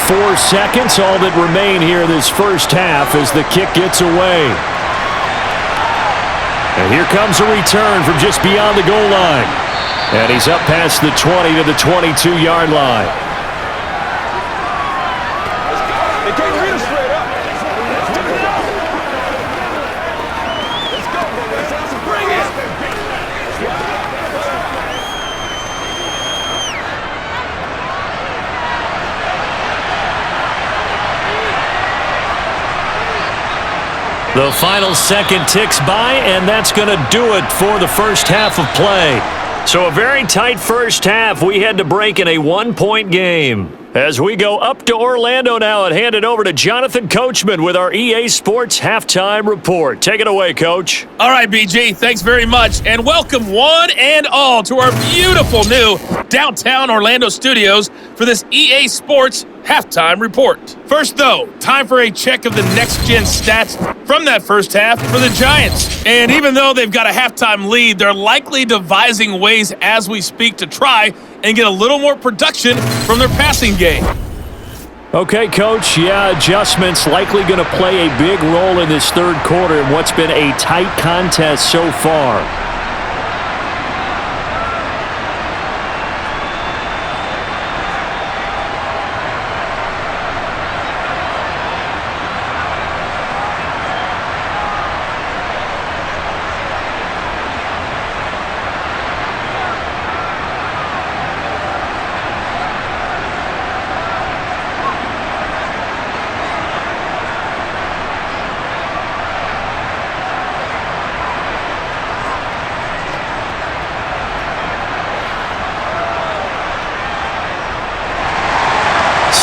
Four seconds, all that remain here this first half as the kick gets away. And here comes a return from just beyond the goal line. And he's up past the 20 to the 22-yard line. They can't read us straight up. Let's go. Let's bring it. The final second ticks by, and that's going to do it for the first half of play. So a very tight first half. We had to break in a 1-point game. As we go up to Orlando now and hand it over to Jonathan Coachman with our EA Sports Halftime Report. Take it away, Coach. All right, BG, thanks very much, and welcome one and all to our beautiful new downtown Orlando studios for this EA Sports Halftime Report. First, though, time for a check of the next-gen stats from that first half for the Giants. And even though they've got a halftime lead, they're likely devising ways as we speak to try and get a little more production from their passing game. Okay, Coach, adjustments likely going to play a big role in this third quarter in what's been a tight contest so far.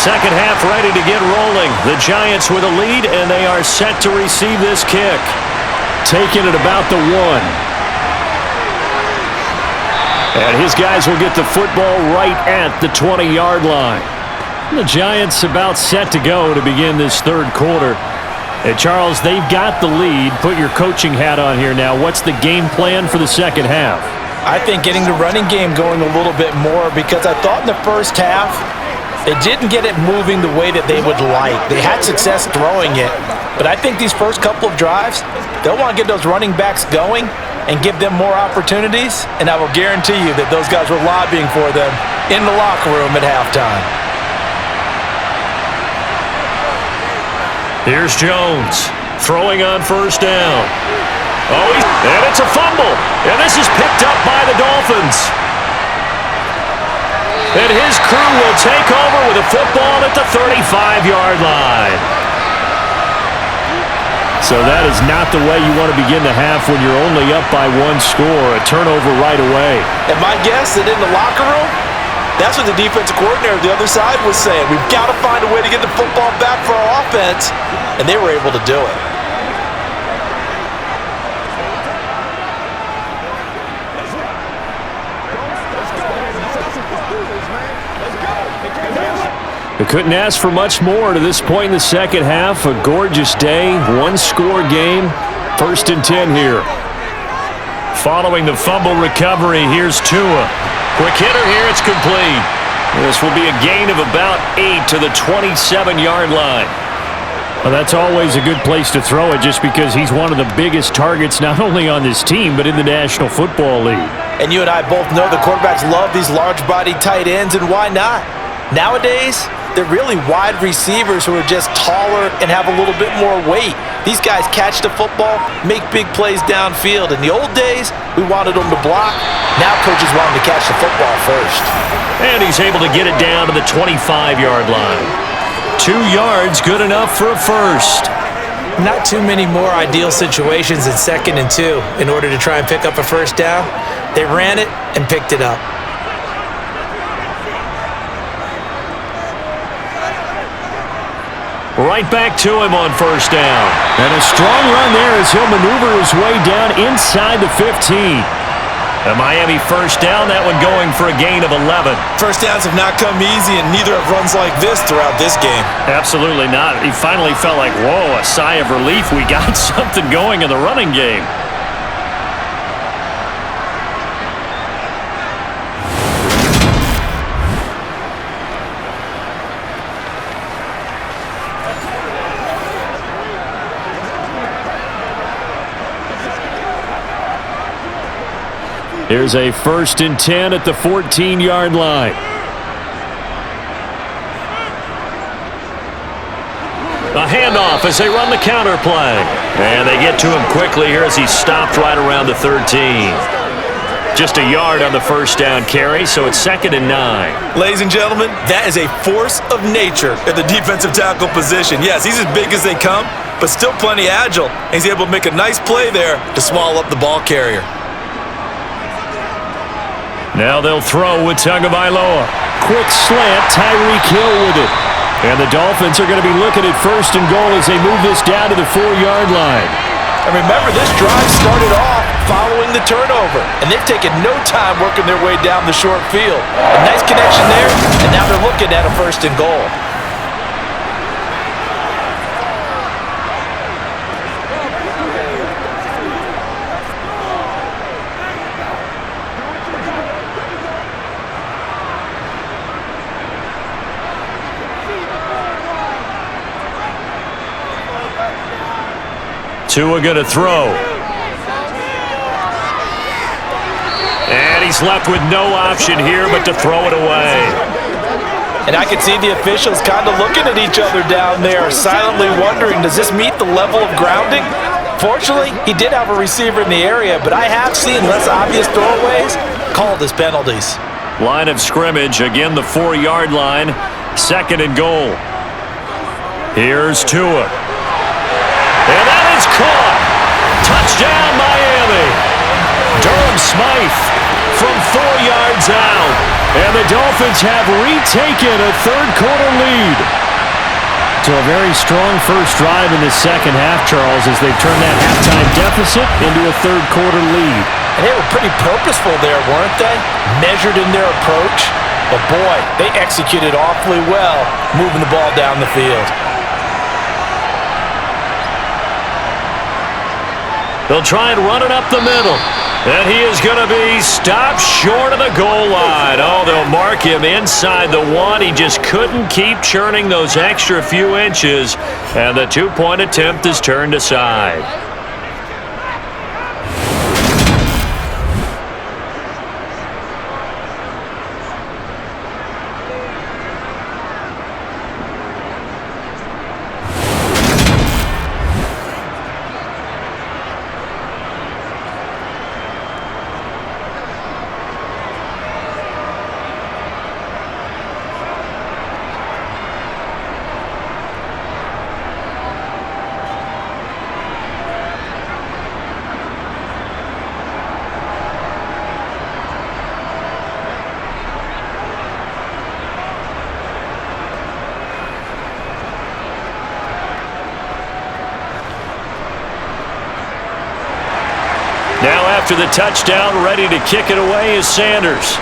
Second half ready to get rolling. The Giants with a lead, and they are set to receive this kick. Taking it about the 1. And his guys will get the football right at the 20-yard line. The Giants about set to go to begin this third quarter. And Charles, they've got the lead. Put your coaching hat on here now. What's the game plan for the second half? I think getting the running game going a little bit more, because I thought in the first half they didn't get it moving the way that they would like. They had success throwing it, but I think these first couple of drives, they'll want to get those running backs going and give them more opportunities, and I will guarantee you that those guys were lobbying for them in the locker room at halftime. Here's Jones throwing on first down. And it's a fumble, and this is picked up by the Dolphins. And his crew will take over with a football at the 35-yard line. So that is not the way you want to begin the half when you're only up by 1 score. A turnover right away. And my guess that in the locker room, that's what the defensive coordinator of the other side was saying. We've got to find a way to get the football back for our offense, and they were able to do it. We couldn't ask for much more to this point in the second half. A gorgeous day, 1-score game, 1st and 10 here. Following the fumble recovery, here's Tua. Quick hitter here, it's complete. This will be a gain of about 8 to the 27-yard line. Well, that's always a good place to throw it just because he's one of the biggest targets not only on this team but in the National Football League. And you and I both know the quarterbacks love these large-bodied tight ends, and why not? Nowadays, they're really wide receivers who are just taller and have a little bit more weight. These guys catch the football, make big plays downfield. In the old days, we wanted them to block. Now coaches want them to catch the football first. And he's able to get it down to the 25-yard line. 2 yards, good enough for a first. Not too many more ideal situations in 2nd and 2 in order to try and pick up a first down. They ran it and picked it up. Right back to him on first down. And a strong run there as he'll maneuver his way down inside the 15. A Miami first down, that one going for a gain of 11. First downs have not come easy, and neither have runs like this throughout this game. Absolutely not. He finally felt like, whoa, a sigh of relief. We got something going in the running game. Here's a 1st and 10 at the 14-yard line. A handoff as they run the counter play. And they get to him quickly here as he stopped right around the 13. Just a yard on the first down carry, so it's 2nd and 9. Ladies and gentlemen, that is a force of nature at the defensive tackle position. Yes, he's as big as they come, but still plenty agile. And he's able to make a nice play there to swallow up the ball carrier. Now they'll throw with Tagovailoa. Quick slant, Tyreek Hill with it. And the Dolphins are going to be looking at 1st and goal as they move this down to the 4-yard line. And remember, this drive started off following the turnover, and they've taken no time working their way down the short field. A nice connection there, and now they're looking at a 1st and goal. Tua going to throw. And he's left with no option here but to throw it away. And I can see the officials kind of looking at each other down there, silently wondering, does this meet the level of grounding? Fortunately, he did have a receiver in the area, but I have seen less obvious throwaways called as penalties. Line of scrimmage, again the 4-yard line, 2nd and goal. Here's Tua. And that is caught. Touchdown, Miami. Durham Smythe from 4 yards out. And the Dolphins have retaken a third-quarter lead. So a very strong first drive in the second half, Charles, as they've turned that halftime deficit into a third-quarter lead. And they were pretty purposeful there, weren't they? Measured in their approach. But boy, they executed awfully well, moving the ball down the field. They'll try and run it up the middle. And he is going to be stopped short of the goal line. Oh, they'll mark him inside the 1. He just couldn't keep churning those extra few inches. And the 2-point attempt is turned aside. after the touchdown, ready to kick it away is Sanders.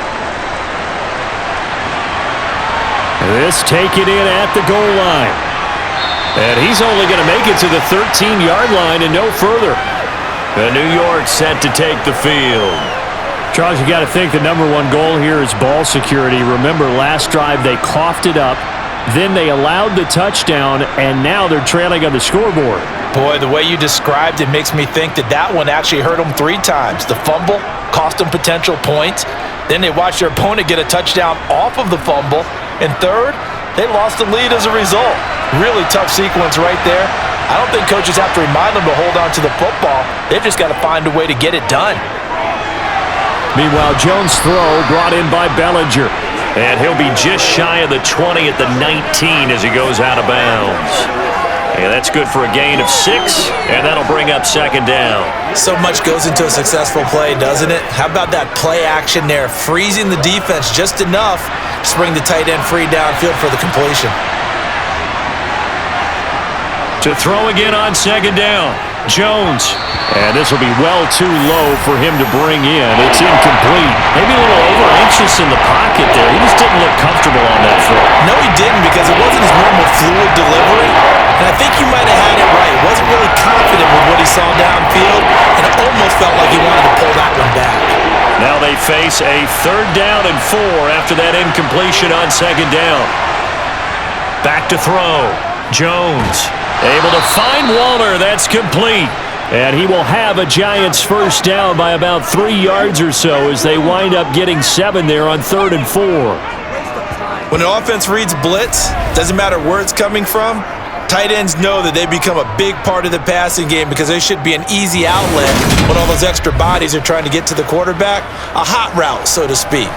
This taken in at the goal line. And he's only going to make it to the 13-yard line and no further. The New York set to take the field. Charles, you got to think the number one goal here is ball security. Remember, last drive they coughed it up, then they allowed the touchdown, and now they're trailing on the scoreboard. Boy, the way you described it makes me think that one actually hurt them 3 times. The fumble cost them potential points. Then they watched their opponent get a touchdown off of the fumble. And third, they lost the lead as a result. Really tough sequence right there. I don't think coaches have to remind them to hold on to the football. They've just got to find a way to get it done. Meanwhile, Jones' throw brought in by Bellinger. And he'll be just shy of the 20 at the 19 as he goes out of bounds. And that's good for a gain of 6, and that'll bring up second down. So much goes into a successful play, doesn't it? How about that play action there, freezing the defense just enough to bring the tight end free downfield for the completion. To throw again on second down, Jones. And this will be well too low for him to bring in. It's incomplete. Maybe a little over-anxious in the pocket there. He just didn't look comfortable on that throw. No, he didn't, because it wasn't his normal fluid delivery. And I think you might have had it right. He wasn't really confident with what he saw downfield, and it almost felt like he wanted to pull that one back. Now they face a 3rd down and 4 after that incompletion on second down. Back to throw. Jones able to find Waller. That's complete. And he will have a Giants first down by about 3 yards or so as they wind up getting 7 there on 3rd and 4. When an offense reads blitz, doesn't matter where it's coming from, tight ends know that they become a big part of the passing game because they should be an easy outlet when all those extra bodies are trying to get to the quarterback. A hot route, so to speak.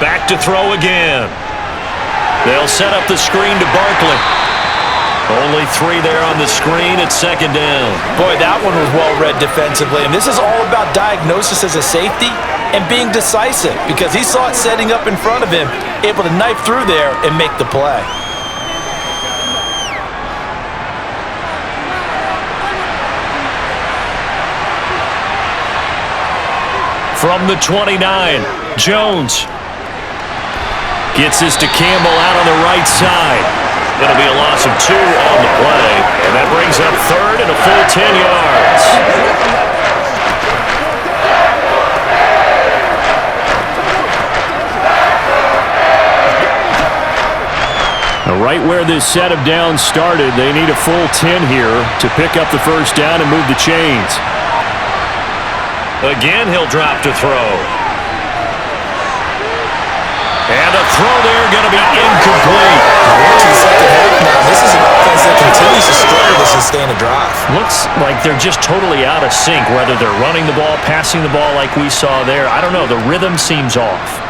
Back to throw again. They'll set up the screen to Barkley. Only 3 there on the screen at second down. Boy, that one was well read defensively. And this is all about diagnosis as a safety and being decisive because he saw it setting up in front of him, able to knife through there and make the play. From the 29, Jones gets this to Campbell out on the right side. It'll be a loss of 2 on the play, and that brings up 3rd and a full 10 yards. Now, right where this set of downs started, they need a full 10 here to pick up the first down and move the chains. Again, he'll drop to throw. And a throw there going to be incomplete. To the second half now. This is an offense that continues to struggle to sustain a drive. Looks like they're just totally out of sync, whether they're running the ball, passing the ball like we saw there. I don't know. The rhythm seems off.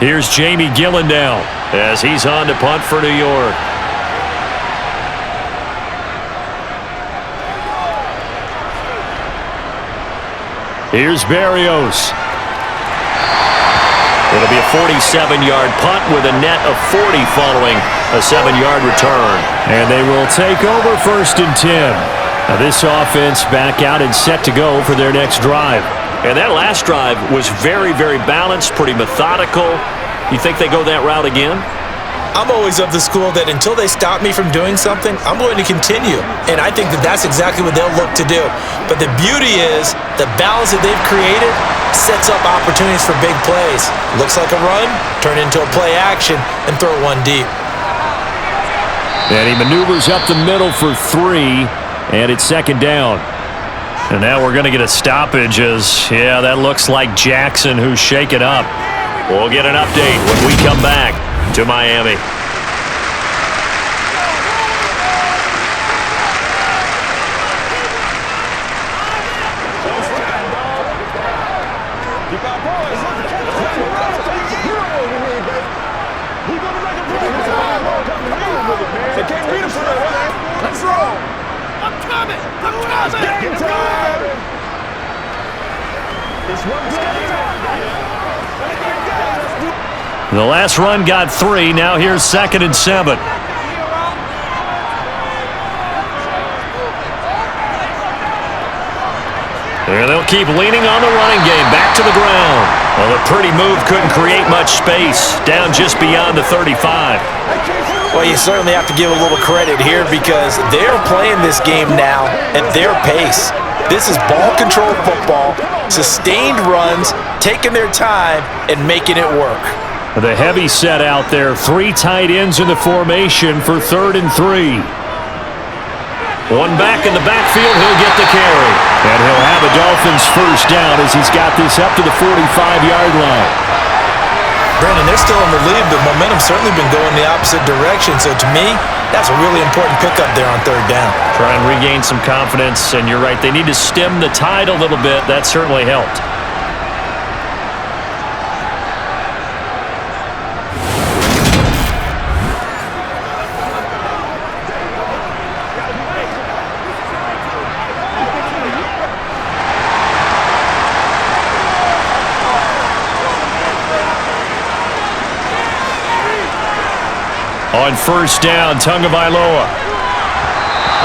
Here's Jamie Gillen now as he's on to punt for New York. Here's Berrios. It'll be a 47-yard punt with a net of 40 following a 7-yard return. And they will take over 1st and 10. Now this offense back out and set to go for their next drive. And that last drive was very, very balanced, pretty methodical. You think they go that route again? I'm always of the school that until they stop me from doing something, I'm going to continue. And I think that that's exactly what they'll look to do. But the beauty is the balance that they've created sets up opportunities for big plays. Looks like a run, turn into a play action, and throw one deep. And he maneuvers up the middle for 3, and it's second down. And now we're going to get a stoppage as, yeah, that looks like Jackson who's shaken up. We'll get an update when we come back to Miami. They can't beat us. The last run got 3. Now here's 2nd and 7. And they'll keep leaning on the running game. Back to the ground. Well, a pretty move couldn't create much space. Down just beyond the 35. Well, you certainly have to give a little credit here because they're playing this game now at their pace. This is ball control football, sustained runs, taking their time, and making it work. The heavy set out there. 3 tight ends in the formation for 3rd and 3. One back in the backfield. He'll get the carry. And he'll have a Dolphins first down as he's got this up to the 45-yard line. Brandon, they're still in the lead, but momentum's certainly been going the opposite direction. So to me, that's a really important pickup there on 3rd down. Try and regain some confidence, and you're right. They need to stem the tide a little bit. That certainly helped. On 1st down, Tagovailoa.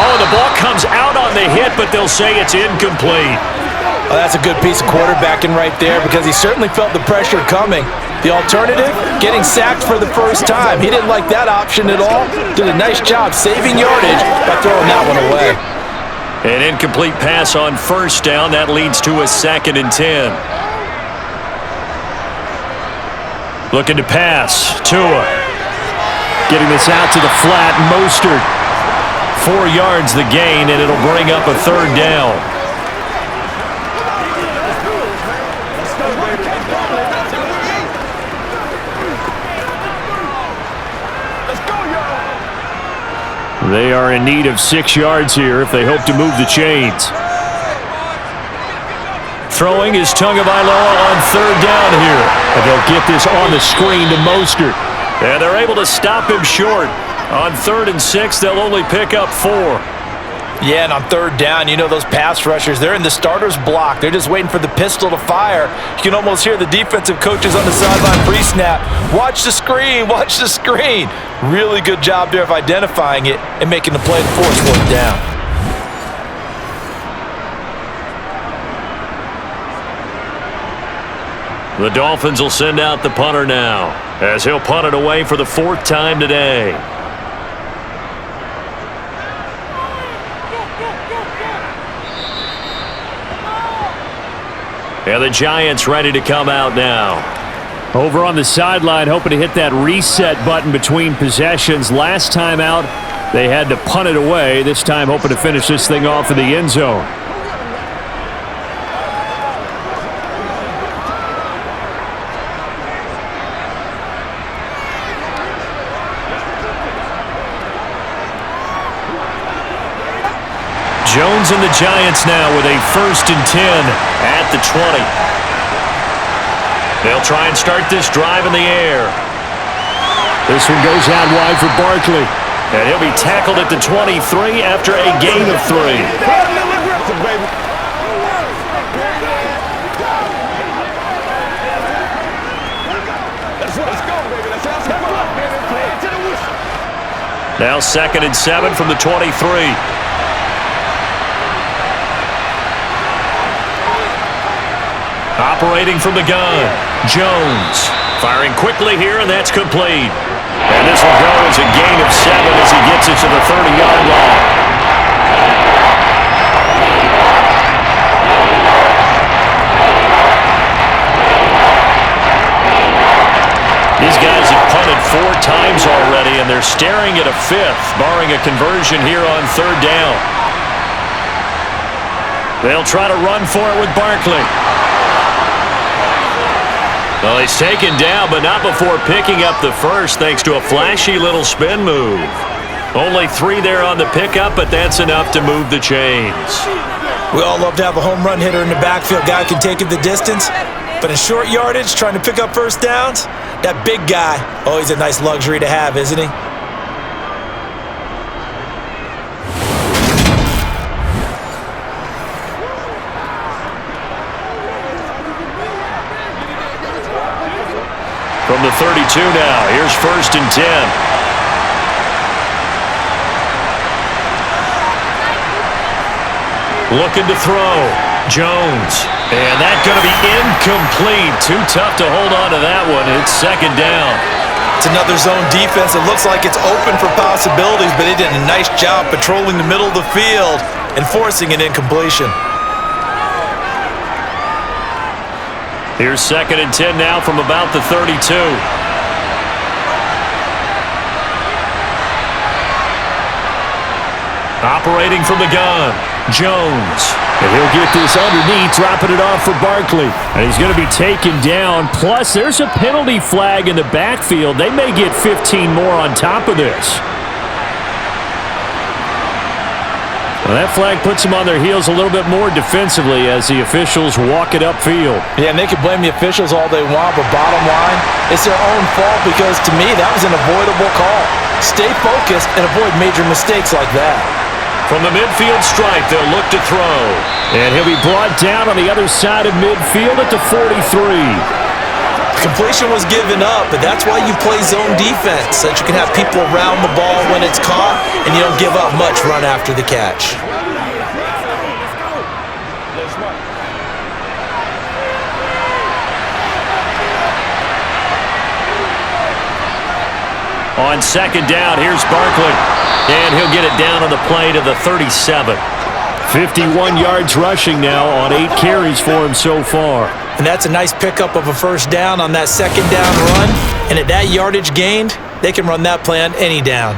Oh, the ball comes out on the hit, but they'll say it's incomplete. Well, that's a good piece of quarterbacking right there because he certainly felt the pressure coming. The alternative, getting sacked for the first time. He didn't like that option at all. Did a nice job saving yardage by throwing that one away. An incomplete pass on 1st down. That leads to a 2nd and 10. Looking to pass. Tua. Getting this out to the flat. Mostert. 4 yards the gain, and it'll bring up a 3rd down. They are in need of 6 yards here if they hope to move the chains. Throwing is Tagovailoa on 3rd down here. And they'll get this on the screen to Mostert. And they're able to stop him short. On 3rd and 6, they'll only pick up 4. Yeah, and on 3rd down, you know those pass rushers, they're in the starter's block. They're just waiting for the pistol to fire. You can almost hear the defensive coaches on the sideline pre-snap. Watch the screen, watch the screen. Really good job there of identifying it and making the play to force 4th down. The Dolphins will send out the punter now, as he'll punt it away for the 4th time today. And the Giants ready to come out now. Over on the sideline, hoping to hit that reset button between possessions. Last time out, they had to punt it away. This time, hoping to finish this thing off in the end zone. Jones and the Giants now with a 1st and 10 at the 20. They'll try and start this drive in the air. This one goes out wide for Barkley. And he'll be tackled at the 23 after a gain of 3. Now 2nd and 7 from the 23. Operating from the gun, Jones. Firing quickly here, and that's complete. And this will go as a gain of 7 as he gets it to the 30-yard line. These guys have punted 4 times already, and they're staring at a 5th, barring a conversion here on 3rd down. They'll try to run for it with Barkley. Well, he's taken down, but not before picking up the 1st thanks to a flashy little spin move. Only 3 there on the pickup, but that's enough to move the chains. We all love to have a home run hitter in the backfield. Guy can take it the distance, but in short yardage, trying to pick up 1st downs, that big guy, always a nice luxury to have, isn't he? 32 now. Here's 1st and 10. Looking to throw. Jones. And that's going to be incomplete. Too tough to hold on to that one. It's 2nd down. It's another zone defense. It looks like it's open for possibilities, but they did a nice job patrolling the middle of the field and forcing an incompletion. Here's 2nd and 10 now from about the 32. Operating from the gun, Jones. And he'll get this underneath, dropping it off for Barkley. And he's going to be taken down. Plus, there's a penalty flag in the backfield. They may get 15 more on top of this. Well, that flag puts them on their heels a little bit more defensively as the officials walk it upfield. Yeah, and they can blame the officials all they want, but bottom line, it's their own fault because, to me, that was an avoidable call. Stay focused and avoid major mistakes like that. From the midfield stripe, they'll look to throw. And he'll be brought down on the other side of midfield at the 43. Completion was given up, but that's why you play zone defense, so that you can have people around the ball when it's caught, and you don't give up much run after the catch. On 2nd down, here's Barkley. And he'll get it down on the play to the 37. 51 yards rushing now on 8 carries for him so far. And that's a nice pickup of a 1st down on that 2nd down run. And at that yardage gained, they can run that play on any down.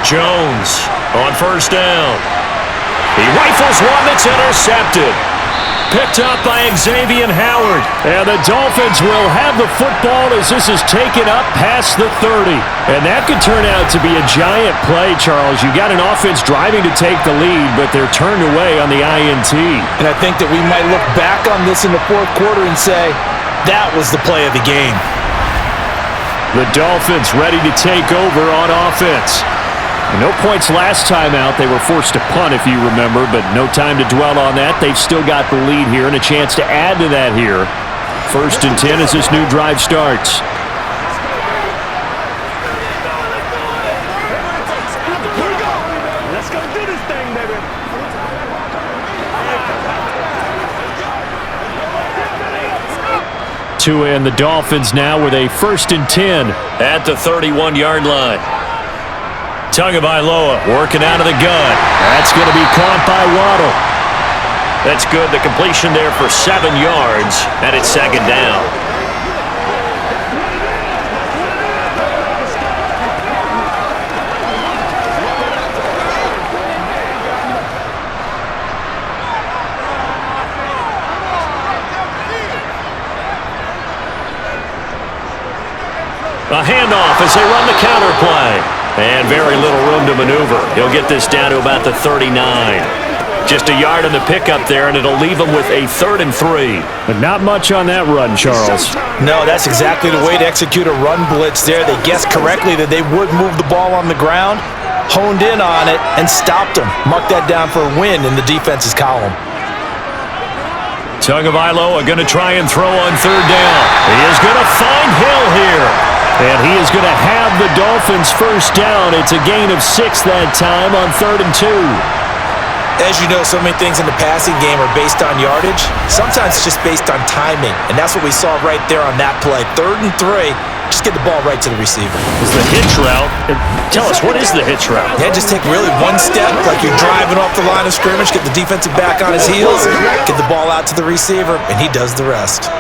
Jones on 1st down. He rifles one that's intercepted. Picked up by Xavier Howard. And the Dolphins will have the football as this is taken up past the 30. And that could turn out to be a giant play, Charles. You got an offense driving to take the lead, but they're turned away on the INT. And I think that we might look back on this in the 4th quarter and say, that was the play of the game. The Dolphins ready to take over on offense. No points last time out. They were forced to punt, if you remember, but no time to dwell on that. They've still got the lead here and a chance to add to that here. 1st and 10 as this new drive starts. Let's go do this thing, baby. To end the Dolphins now with a 1st and 10 at the 31-yard line. Tagovailoa working out of the gun. That's going to be caught by Waddle. That's good. The completion there for 7 yards, and it's 2nd down. A handoff as they run the counter play. And very little room to maneuver. He'll get this down to about the 39. Just a yard on the pickup there, and it'll leave him with a 3rd and 3. But not much on that run, Charles. No, that's exactly the way to execute a run blitz there. They guessed correctly that they would move the ball on the ground, honed in on it, and stopped them. Mark that down for a win in the defense's column. Tagovailoa going to try and throw on 3rd down. He is going to find Hill here. And he is going to have the Dolphins 1st down. It's a gain of 6 that time on 3rd and 2. As you know, so many things in the passing game are based on yardage. Sometimes it's just based on timing. And that's what we saw right there on that play. 3rd and 3, just get the ball right to the receiver. Is the hitch route. Tell us, what is the hitch route? Yeah, just take really one step, like you're driving off the line of scrimmage, get the defensive back on his heels, get the ball out to the receiver, and he does the rest.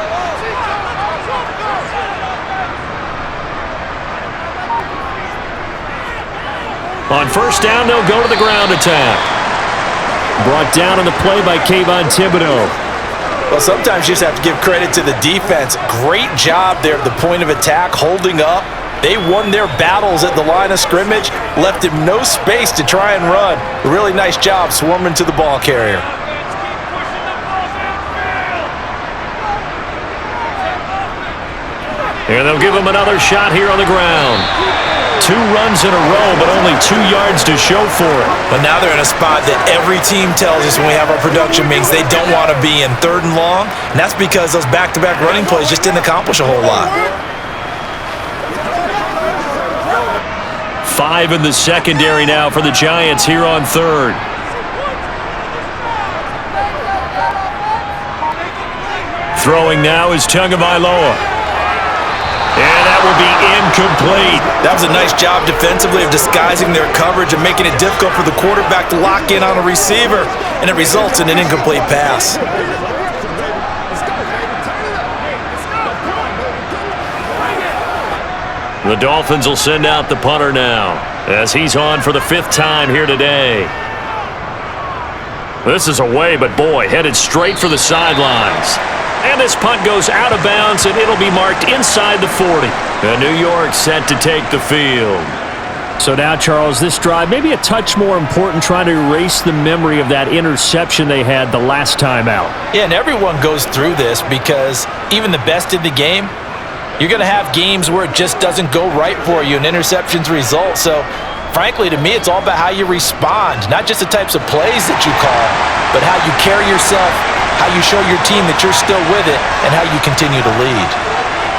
On 1st down, they'll go to the ground attack. Brought down on the play by Kayvon Thibodeau. Well, sometimes you just have to give credit to the defense. Great job there at the point of attack, holding up. They won their battles at the line of scrimmage, left him no space to try and run. A really nice job swarming to the ball carrier. And they'll give him another shot here on the ground. 2 runs in a row, but only 2 yards to show for it. But now they're in a spot that every team tells us when we have our production meetings they don't want to be in, 3rd and long. And that's because those back-to-back running plays just didn't accomplish a whole lot. 5 in the secondary now for the Giants here on 3rd. Throwing now is Tagovailoa. And that will be incomplete. That was a nice job defensively of disguising their coverage and making it difficult for the quarterback to lock in on a receiver, and it results in an incomplete pass. The Dolphins will send out the punter now, as he's on for the 5th time here today. This is away, but boy, headed straight for the sidelines. And this punt goes out of bounds, and it'll be marked inside the 40. And New York set to take the field. So now, Charles, this drive maybe a touch more important, trying to erase the memory of that interception they had the last time out. Yeah, and everyone goes through this because even the best in the game, you're going to have games where it just doesn't go right for you and interceptions result. So, frankly, to me, it's all about how you respond, not just the types of plays that you call, but how you carry yourself, how you show your team that you're still with it, and how you continue to lead.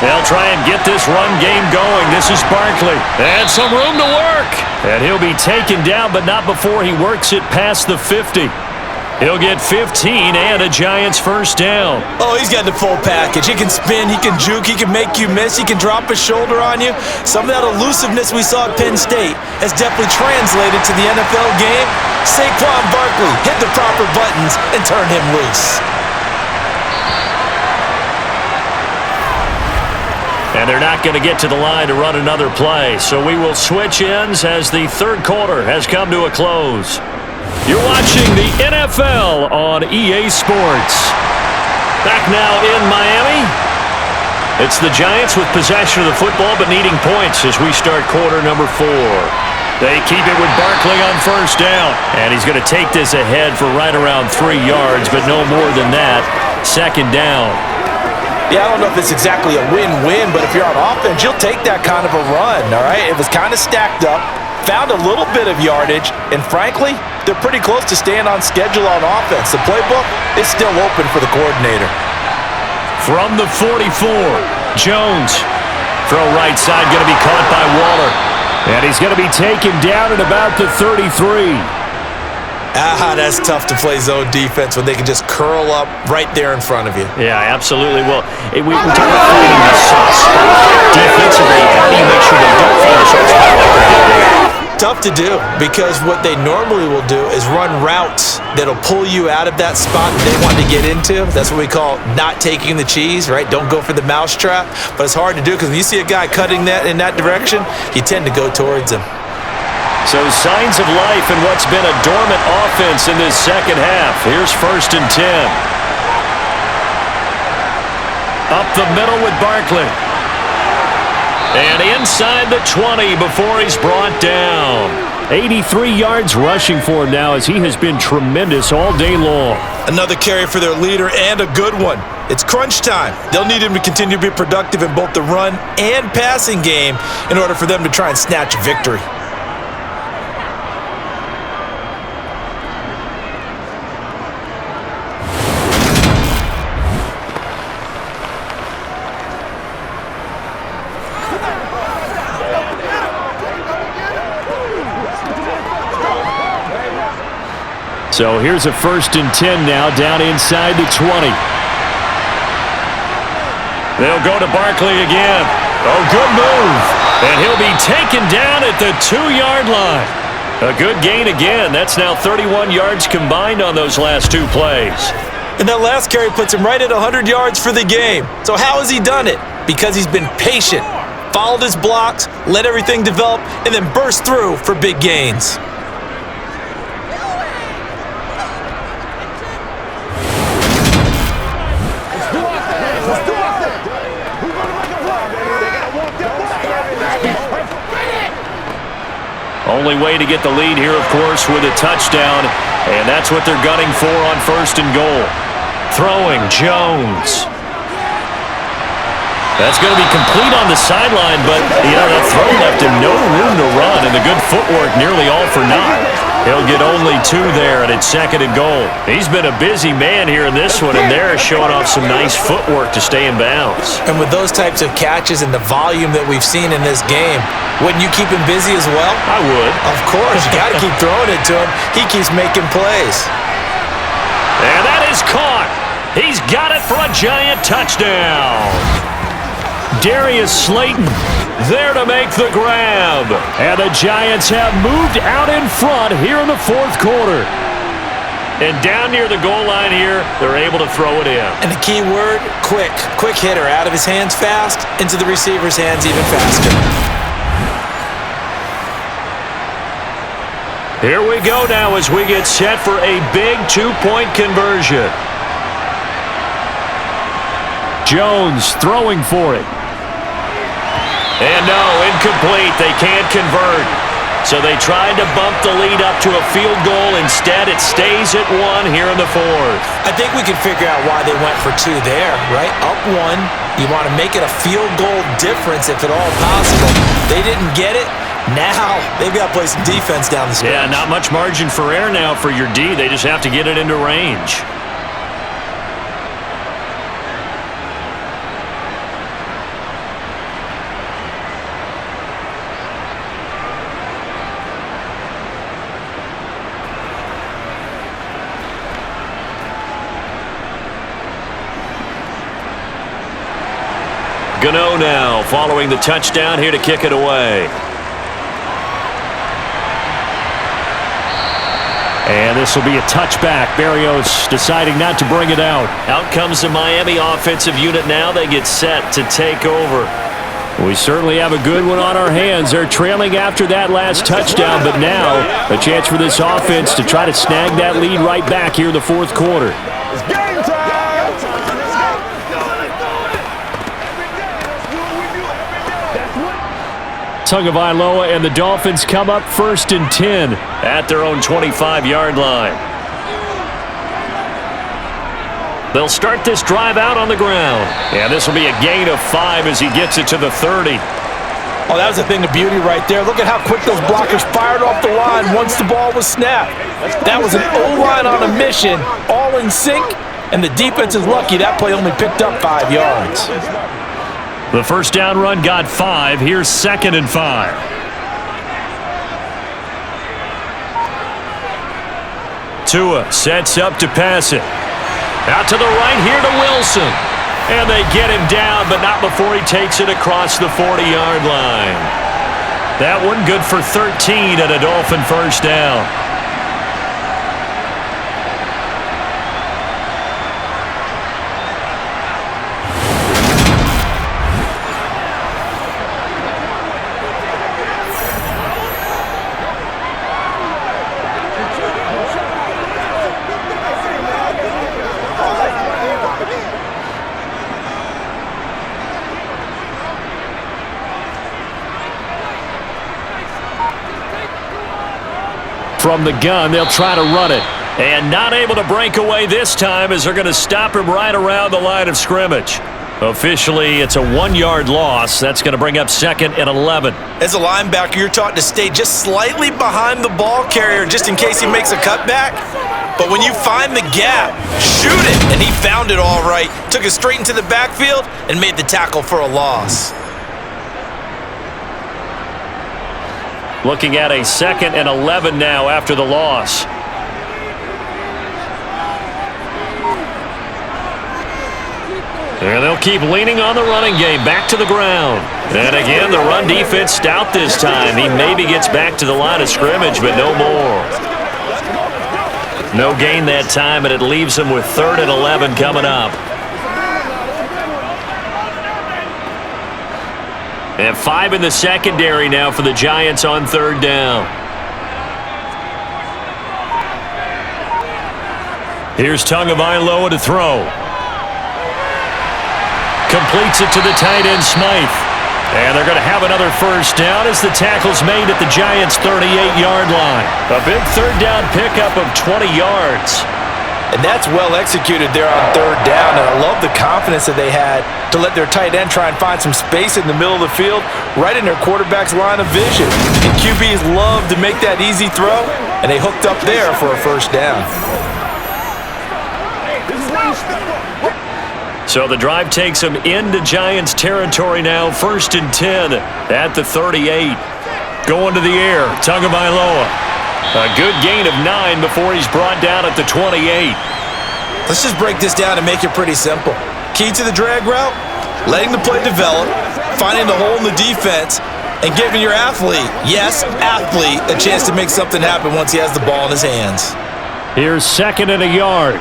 They'll try and get this run game going. This is Barkley. And some room to work. And he'll be taken down, but not before he works it past the 50. He'll get 15 and a Giants first down. Oh, he's got the full package. He can spin, he can juke, he can make you miss, he can drop a shoulder on you. Some of that elusiveness we saw at Penn State has definitely translated to the NFL game. Saquon Barkley hit the proper buttons and turn him loose. And they're not going to get to the line to run another play. So we will switch ends as the 3rd quarter has come to a close. You're watching the NFL on EA Sports. Back now in Miami. It's the Giants with possession of the football but needing points as we start quarter number 4. They keep it with Barkley on first down. And he's going to take this ahead for right around 3 yards, but no more than that. 2nd down. Yeah, I don't know if it's exactly a win-win, but if you're on offense, you'll take that kind of a run, all right? It was kind of stacked up, found a little bit of yardage, and frankly, they're pretty close to staying on schedule on offense. The playbook is still open for the coordinator. From the 44, Jones. Throw right side, going to be caught by Waller. And he's going to be taken down at about the 33. That's tough to play zone defense when they can just curl up right there in front of you. Yeah, absolutely. Well, we talk about finding the soft spot. Defensively, how do you make sure they don't find a soft spot like that? Tough to do because what they normally will do is run routes that'll pull you out of that spot that they want to get into. That's what we call not taking the cheese, right? Don't go for the mousetrap. But it's hard to do because when you see a guy cutting that in that direction, you tend to go towards him. So signs of life in what's been a dormant offense in this 2nd half. Here's 1st and 10. Up the middle with Barkley. And inside the 20 before he's brought down. 83 yards rushing for him now as he has been tremendous all day long. Another carry for their leader and a good one. It's crunch time. They'll need him to continue to be productive in both the run and passing game in order for them to try and snatch a victory. So here's a 1st and 10 now down inside the 20. They'll go to Barkley again. Oh, good move. And he'll be taken down at the 2-yard line. A good gain again. That's now 31 yards combined on those last 2 plays. And that last carry puts him right at 100 yards for the game. So how has he done it? Because he's been patient, followed his blocks, let everything develop, and then burst through for big gains. Only way to get the lead here, of course, with a touchdown, and that's what they're gunning for on 1st and goal. Throwing, Jones. That's going to be complete on the sideline, but, that throw left him no room to run, and the good footwork nearly all for naught. He'll get only 2 there, and it's 2nd and goal. He's been a busy man here in this one, and they're showing off some nice footwork to stay in bounds. And with those types of catches and the volume that we've seen in this game, wouldn't you keep him busy as well? I would. Of course. You got to keep throwing it to him. He keeps making plays. And that is caught. He's got it for a Giant touchdown. Darius Slayton there to make the grab. And the Giants have moved out in front here in the 4th quarter. And down near the goal line here, they're able to throw it in. And the key word, quick. Quick hitter. Out of his hands fast, into the receiver's hands even faster. Here we go now as we get set for a big 2-point conversion. Jones throwing for it. And no, incomplete. They can't convert. So they tried to bump the lead up to a field goal. Instead, it stays at 1 here in the 4th. I think we can figure out why they went for 2 there, right? Up 1. You want to make it a field goal difference if at all possible. They didn't get it. Now they've got to play some defense down the stretch. Yeah, not much margin for error now for your D. They just have to get it into range. Gano now following the touchdown here to kick it away. And this will be a touchback. Berrios deciding not to bring it out. Out comes the Miami offensive unit now. They get set to take over. We certainly have a good one on our hands. They're trailing after that last touchdown, but now a chance for this offense to try to snag that lead right back here in the 4th quarter. It's game time! Tagovailoa and the Dolphins come up 1st and 10. At their own 25-yard line. They'll start this drive out on the ground. And this will be a gain of 5 as he gets it to the 30. Oh, that was a thing of beauty right there. Look at how quick those blockers fired off the line once the ball was snapped. That was an O-line on a mission, all in sync, and the defense is lucky that play only picked up 5 yards. The first down run got 5. Here's 2nd and 5. Tua sets up to pass it. Out to the right here to Wilson. And they get him down, but not before he takes it across the 40-yard line. That one good for 13 and a Dolphin first down. From the gun, they'll try to run it. And not able to break away this time as they're going to stop him right around the line of scrimmage. Officially, it's a 1-yard loss. That's going to bring up 2nd and 11. As a linebacker, you're taught to stay just slightly behind the ball carrier just in case he makes a cutback. But when you find the gap, shoot it. And he found it all right. Took it straight into the backfield and made the tackle for a loss. Looking at a 2nd and 11 now after the loss. And they'll keep leaning on the running game back to the ground. And again, the run defense stout this time. He maybe gets back to the line of scrimmage, but no more. No gain that time, and it leaves him with 3rd and 11 coming up. And 5 in the secondary now for the Giants on 3rd down. Here's Tagovailoa to throw. Completes it to the tight end, Smythe. And they're going to have another first down as the tackle's made at the Giants' 38-yard line. A big 3rd down pickup of 20 yards. And that's well executed there on third down. And I love the confidence that they had to let their tight end try and find some space in the middle of the field, right in their quarterback's line of vision. And QBs love to make that easy throw, and they hooked up there for a first down. So the drive takes them into Giants territory now, 1st and 10 at the 38. Going to the air, Tagovailoa. A good gain of 9 before he's brought down at the 28. Let's just break this down and make it pretty simple. Key to the drag route, letting the play develop, finding the hole in the defense, and giving your athlete, yes, athlete, a chance to make something happen once he has the ball in his hands. Here's 2nd and a yard.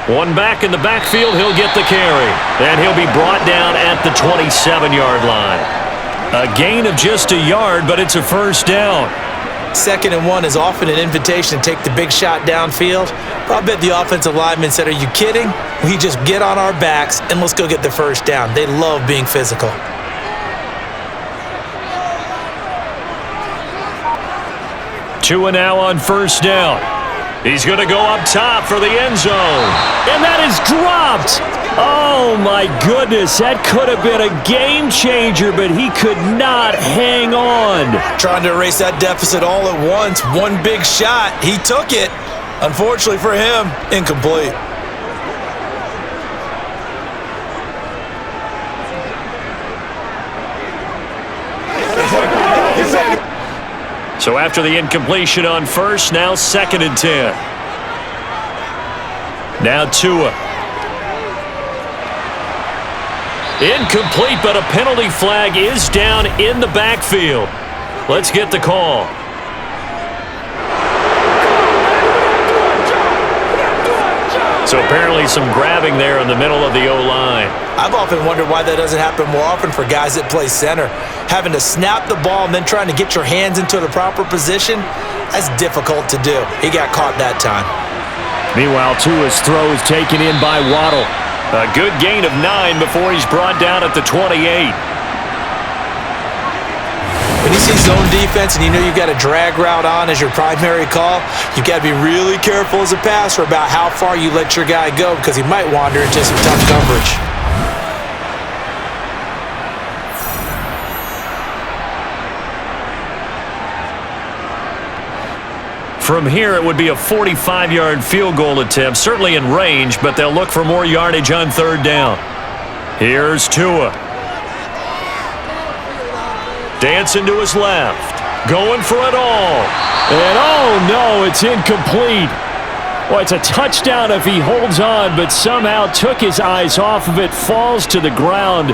One back in the backfield, he'll get the carry. And he'll be brought down at the 27-yard line. A gain of just a yard, but it's a first down. 2nd and 1 is often an invitation to take the big shot downfield. But I bet the offensive lineman said, are you kidding? We just get on our backs and let's go get the first down. They love being physical. Tua now on first down. He's going to go up top for the end zone. And that is dropped. Oh, my goodness. That could have been a game changer, but he could not hang on. Trying to erase that deficit all at once. One big shot. He took it. Unfortunately for him, incomplete. So after the incompletion on first, now 2nd and 10. Now Tua. Incomplete, but a penalty flag is down in the backfield. Let's get the call. So apparently some grabbing there in the middle of the O-line. I've often wondered why that doesn't happen more often for guys that play center. Having to snap the ball and then trying to get your hands into the proper position, that's difficult to do. He got caught that time. Meanwhile, Tua's throw is taken in by Waddle. A good gain of 9 before he's brought down at the 28. When you see zone defense and you know you've got a drag route on as your primary call, you've got to be really careful as a passer about how far you let your guy go because he might wander into some tough coverage. From here, it would be a 45-yard field goal attempt, certainly in range, but they'll look for more yardage on third down. Here's Tua. Dancing to his left. Going for it all. And oh no, it's incomplete. Well, it's a touchdown if he holds on, but somehow took his eyes off of it, falls to the ground,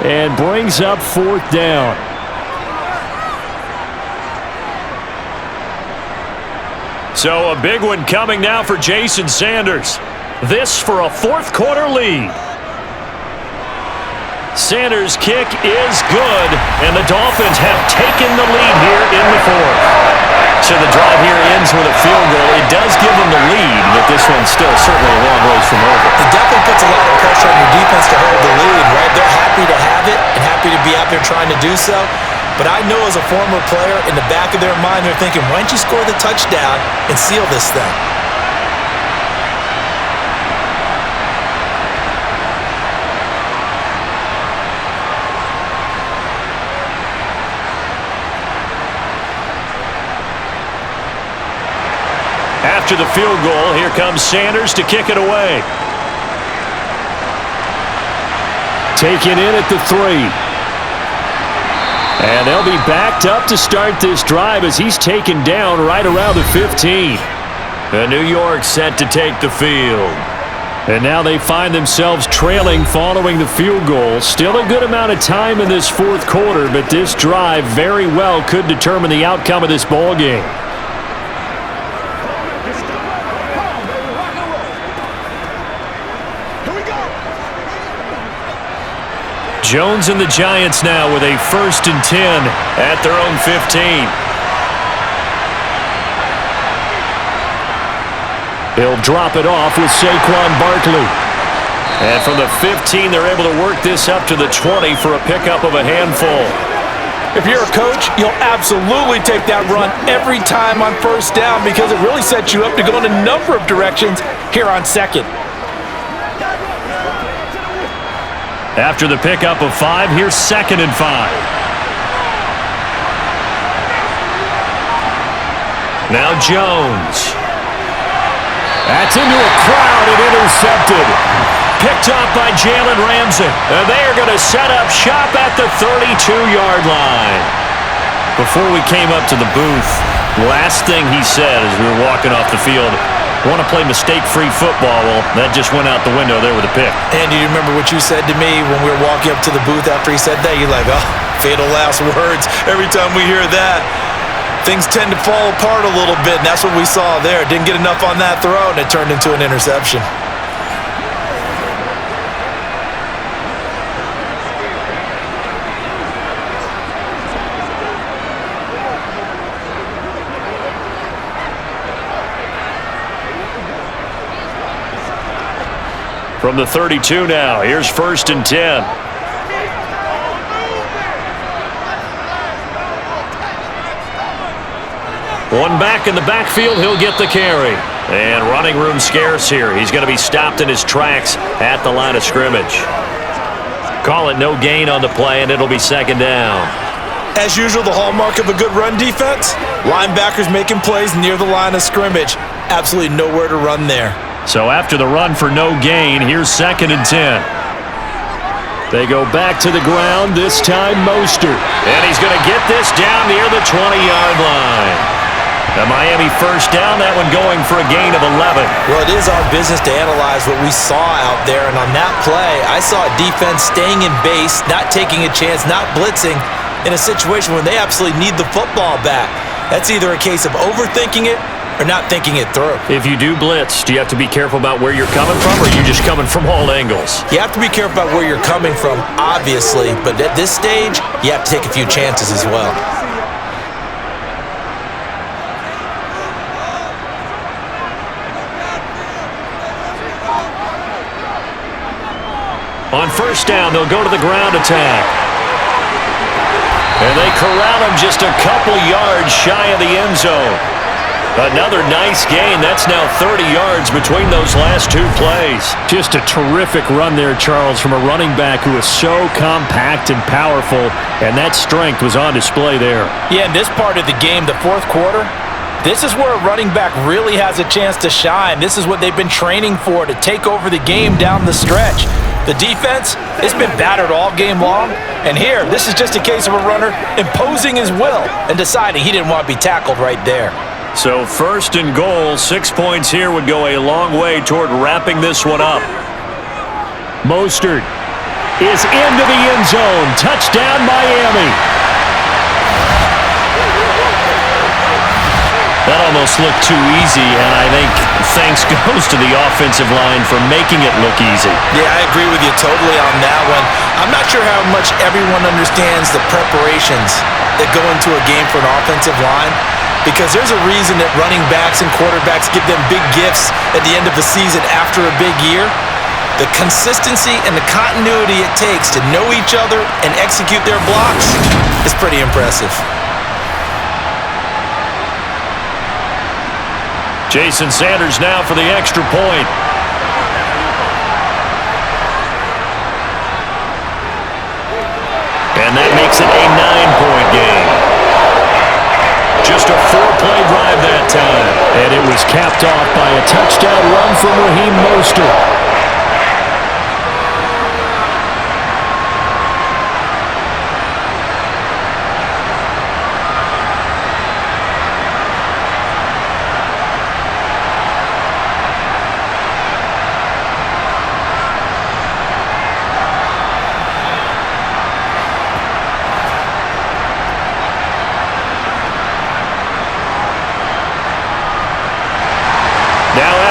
and brings up 4th down. So a big one coming now for Jason Sanders. This for a 4th quarter lead. Sanders' kick is good, and the Dolphins have taken the lead here in the 4th. So the drive here ends with a field goal. It does give them the lead, but this one's still certainly a long ways from over. It definitely puts a lot of pressure on your defense to hold the lead, right? They're happy to have it and happy to be out there trying to do so. But I know as a former player, in the back of their mind, they're thinking, why don't you score the touchdown and seal this thing? After the field goal, here comes Sanders to kick it away. Taken in at the 3. And they'll be backed up to start this drive as he's taken down right around the 15. And New York set to take the field. And now they find themselves trailing following the field goal. Still a good amount of time in this 4th quarter, but this drive very well could determine the outcome of this ball game. Jones and the Giants now with a 1st and 10 at their own 15. He'll drop it off with Saquon Barkley. And from the 15, they're able to work this up to the 20 for a pickup of a handful. If you're a coach, you'll absolutely take that run every time on first down because it really sets you up to go in a number of directions here on second. After the pickup of 5, here's 2nd and 5. Now Jones. That's into a crowd and intercepted. Picked off by Jalen Ramsey. And they are going to set up shop at the 32-yard line. Before we came up to the booth, last thing he said as we were walking off the field, want to play mistake-free football. Well, that just went out the window there with a pick. And do you remember what you said to me when we were walking up to the booth after he said that? You're like, oh, fatal last words. Every time we hear that, things tend to fall apart a little bit, and that's what we saw there. Didn't get enough on that throw, and it turned into an interception. From the 32 now, here's 1st and 10. One back in the backfield, he'll get the carry. And running room scarce here. He's going to be stopped in his tracks at the line of scrimmage. Call it no gain on the play, and it'll be 2nd down. As usual, the hallmark of a good run defense, linebackers making plays near the line of scrimmage. Absolutely nowhere to run there. So after the run for no gain, here's 2nd and 10. They go back to the ground, this time Mostert. And he's going to get this down near the 20-yard line. The Miami first down, that one going for a gain of 11. Well, it is our business to analyze what we saw out there, and on that play, I saw a defense staying in base, not taking a chance, not blitzing, in a situation where they absolutely need the football back. That's either a case of overthinking it or not thinking it through. If you do blitz, do you have to be careful about where you're coming from, or are you just coming from all angles? You have to be careful about where you're coming from, obviously, but at this stage, you have to take a few chances as well. On first down, they'll go to the ground attack. And they corral him just a couple yards shy of the end zone. Another nice gain. That's now 30 yards between those last 2 plays. Just a terrific run there, Charles, from a running back who is so compact and powerful, and that strength was on display there. Yeah, in this part of the game, the fourth quarter, this is where a running back really has a chance to shine. This is what they've been training for, to take over the game down the stretch. The defense, it's been battered all game long, and here, this is just a case of a runner imposing his will and deciding he didn't want to be tackled right there. So 1st and goal, 6 points here would go a long way toward wrapping this one up. Mostert is into the end zone. Touchdown, Miami. That almost looked too easy, and I think thanks goes to the offensive line for making it look easy. Yeah, I agree with you totally on that one. I'm not sure how much everyone understands the preparations that go into a game for an offensive line, because there's a reason that running backs and quarterbacks give them big gifts at the end of the season after a big year. The consistency and the continuity it takes to know each other and execute their blocks is pretty impressive. Jason Sanders now for the extra point. And that makes it a 9-point game. Just a 4-play drive that time. And it was capped off by a touchdown run from Raheem Mostert.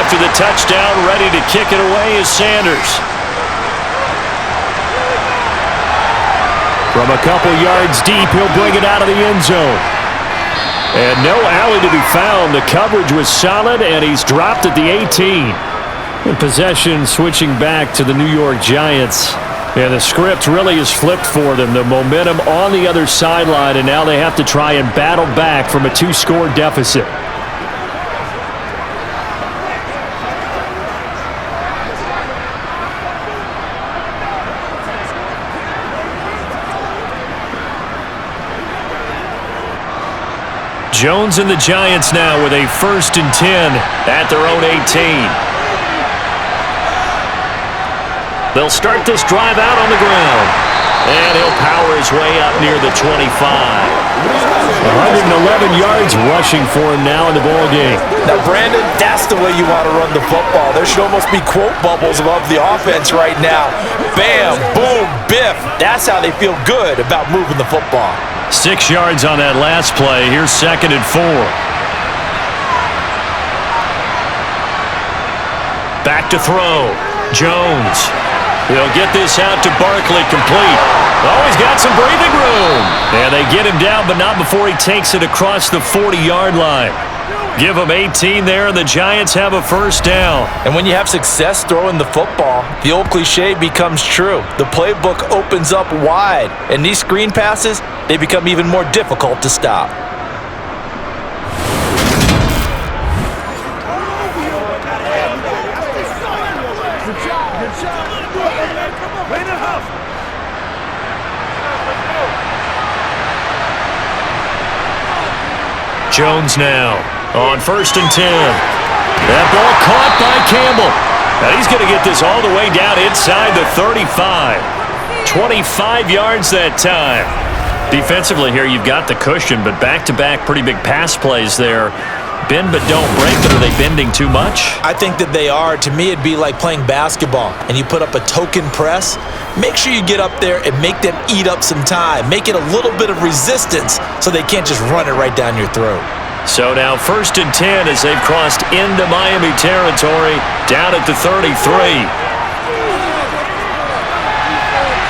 After the touchdown, ready to kick it away is Sanders. From a couple yards deep, he'll bring it out of the end zone. And no alley to be found. The coverage was solid, and he's dropped at the 18. In possession, switching back to the New York Giants. Yeah, the script really is flipped for them. The momentum on the other sideline, and now they have to try and battle back from a 2-score deficit. Jones and the Giants now with a 1st and 10 at their own 18. They'll start this drive out on the ground. And he'll power his way up near the 25. 111 yards rushing for him now in the ballgame. Now, Brandon, that's the way you want to run the football. There should almost be quote bubbles above the offense right now. Bam, boom, biff. That's how they feel good about moving the football. 6 yards on that last play. Here's 2nd and 4. Back to throw. Jones. He'll get this out to Barkley, complete. Oh, he's got some breathing room. And they get him down, but not before he takes it across the 40-yard line. Give him 18 there, and the Giants have a 1st down. And when you have success throwing the football, the old cliche becomes true. The playbook opens up wide, and these screen passes, they become even more difficult to stop. Jones now on 1st and 10. That ball caught by Campbell. Now he's going to get this all the way down inside the 35. 25 yards that time. Defensively here, you've got the cushion, but back-to-back pretty big pass plays there. Bend but don't break, but are they bending too much? I think that they are. To me, it'd be like playing basketball, and you put up a token press. Make sure you get up there and make them eat up some time. Make it a little bit of resistance so they can't just run it right down your throat. So now 1st and 10 as they've crossed into Miami territory, down at the 33.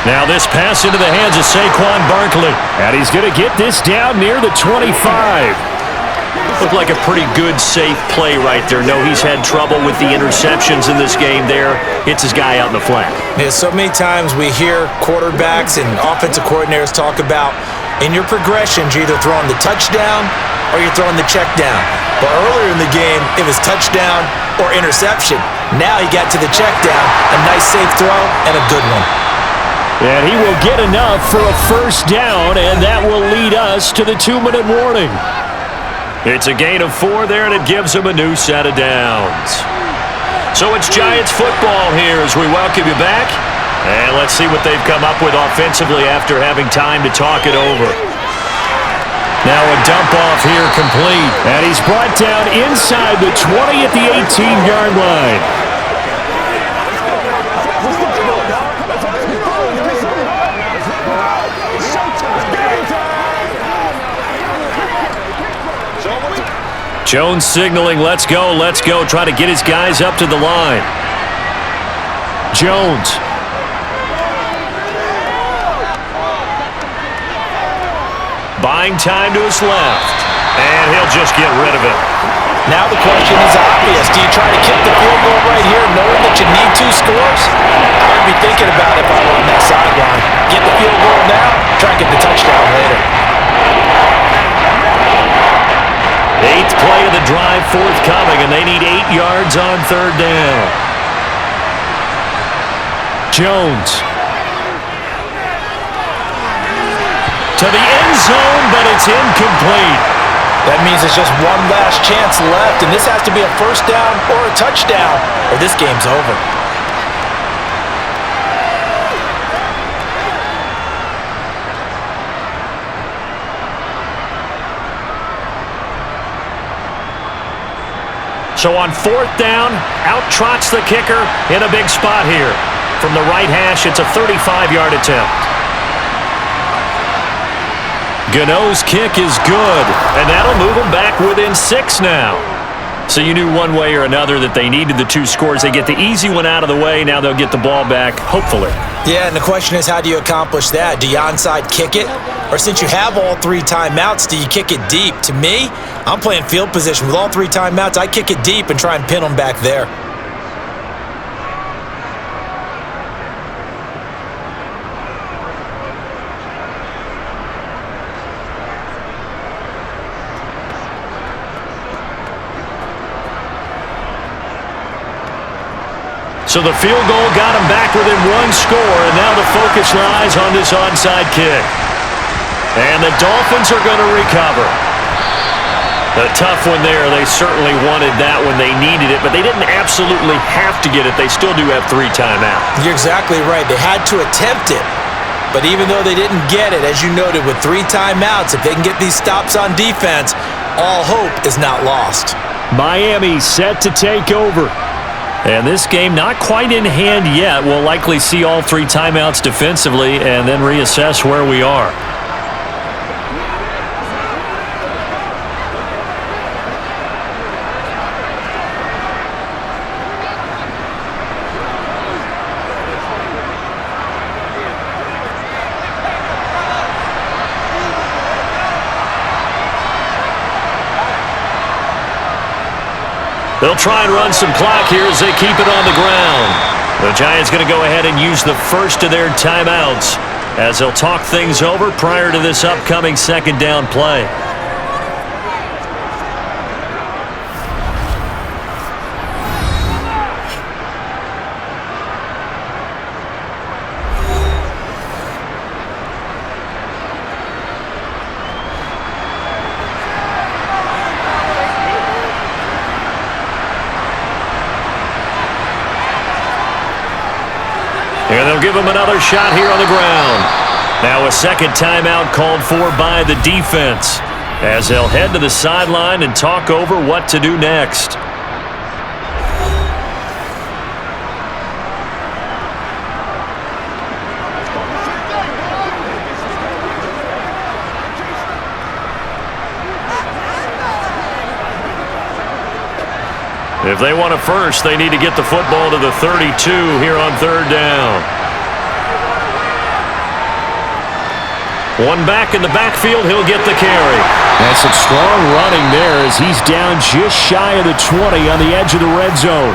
Now this pass into the hands of Saquon Barkley. And he's going to get this down near the 25. Looked like a pretty good, safe play right there. No, he's had trouble with the interceptions in this game there. Hits his guy out in the flat. Yeah, so many times we hear quarterbacks and offensive coordinators talk about in your progressions, you're either throwing the touchdown or you're throwing the check down. But earlier in the game, it was touchdown or interception. Now he got to the check down, a nice safe throw and a good one. And he will get enough for a 1st down, and that will lead us to the 2-minute warning. It's a gain of 4 there, and it gives him a new set of downs. So it's Giants football here as we welcome you back. And let's see what they've come up with offensively after having time to talk it over. Now a dump off here complete. And he's brought down inside the 20 at the 18-yard line. Jones signaling, let's go, try to get his guys up to the line. Jones. Buying time to his left. And he'll just get rid of it. Now the question is obvious. Do you try to kick the field goal right here knowing that you need 2 scores? I would be thinking about it if I were on that sideline. Get the field goal now, try to get the touchdown later. 8th play of the drive forthcoming, and they need 8 yards on 3rd down. Jones. To the end zone, but it's incomplete. That means it's just one last chance left, and this has to be a 1st down or a touchdown, or this game's over. So on 4th down, out trots the kicker in a big spot here. From the right hash, it's a 35-yard attempt. Gano's kick is good, and that'll move them back within 6 now. So you knew one way or another that they needed the 2 scores. They get the easy one out of the way. Now they'll get the ball back, hopefully. Yeah, and the question is, how do you accomplish that? Do you onside kick it? Or since you have all 3 timeouts, do you kick it deep? To me, I'm playing field position. With all 3 timeouts, I kick it deep and try and pin them back there. So the field goal got them back within one score, and now the focus lies on this onside kick. And the Dolphins are going to recover. A tough one there. They certainly wanted that when they needed it, but they didn't absolutely have to get it. They still do have 3 timeouts. You're exactly right. They had to attempt it. But even though they didn't get it, as you noted, with 3 timeouts, if they can get these stops on defense, all hope is not lost. Miami set to take over. And this game not quite in hand yet. We'll likely see all 3 timeouts defensively and then reassess where we are. They'll try and run some clock here as they keep it on the ground. The Giants going to go ahead and use the first of their timeouts as they'll talk things over prior to this upcoming second down play. And they'll give him another shot here on the ground. Now a second timeout called for by the defense as they'll head to the sideline and talk over what to do next. If they want it first, they need to get the football to the 32 here on third down. One back in the backfield, he'll get the carry. That's some strong running there as he's down just shy of the 20 on the edge of the red zone.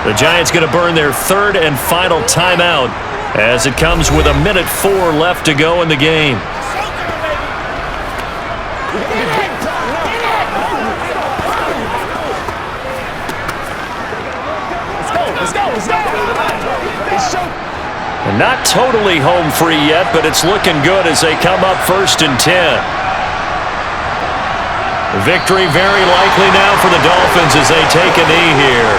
The Giants going to burn their third and final timeout as it comes with 1:04 left to go in the game. And not totally home free yet, but it's looking good as they come up 1st and 10. Victory very likely now for the Dolphins as they take a knee here.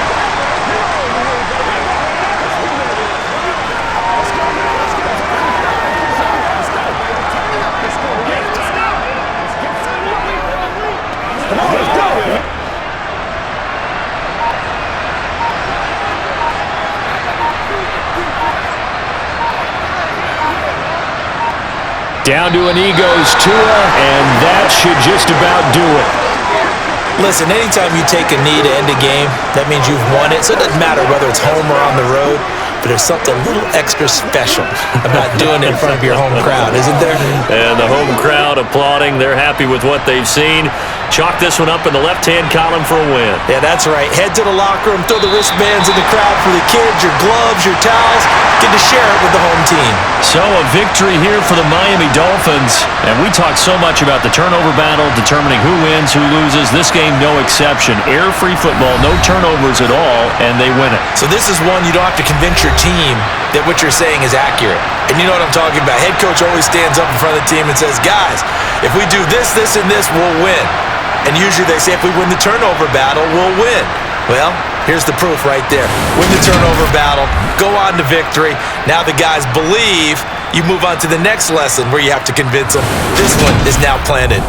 Down to an goes Tua, and that should just about do it. Listen, anytime you take a knee to end a game, that means you've won it. So it doesn't matter whether it's home or on the road, but there's something a little extra special about doing it in front of your home crowd, isn't there? And the home crowd applauding. They're happy with what they've seen. Chalk this one up in the left-hand column for a win. Yeah, that's right. Head to the locker room, throw the wristbands in the crowd for the kids, your gloves, your towels. Get to share it with the home team. So a victory here for the Miami Dolphins. And we talked so much about the turnover battle, determining who wins, who loses. This game, no exception. Air-free football, no turnovers at all, and they win it. So this is one you don't have to convince your team that what you're saying is accurate. And you know what I'm talking about. Head coach always stands up in front of the team and says, guys, if we do this, this, and this, we'll win. And usually they say if we win the turnover battle, we'll win. Well, here's the proof right there. Win the turnover battle, go on to victory. Now the guys believe. You move on to the next lesson where you have to convince them. This one is now planted.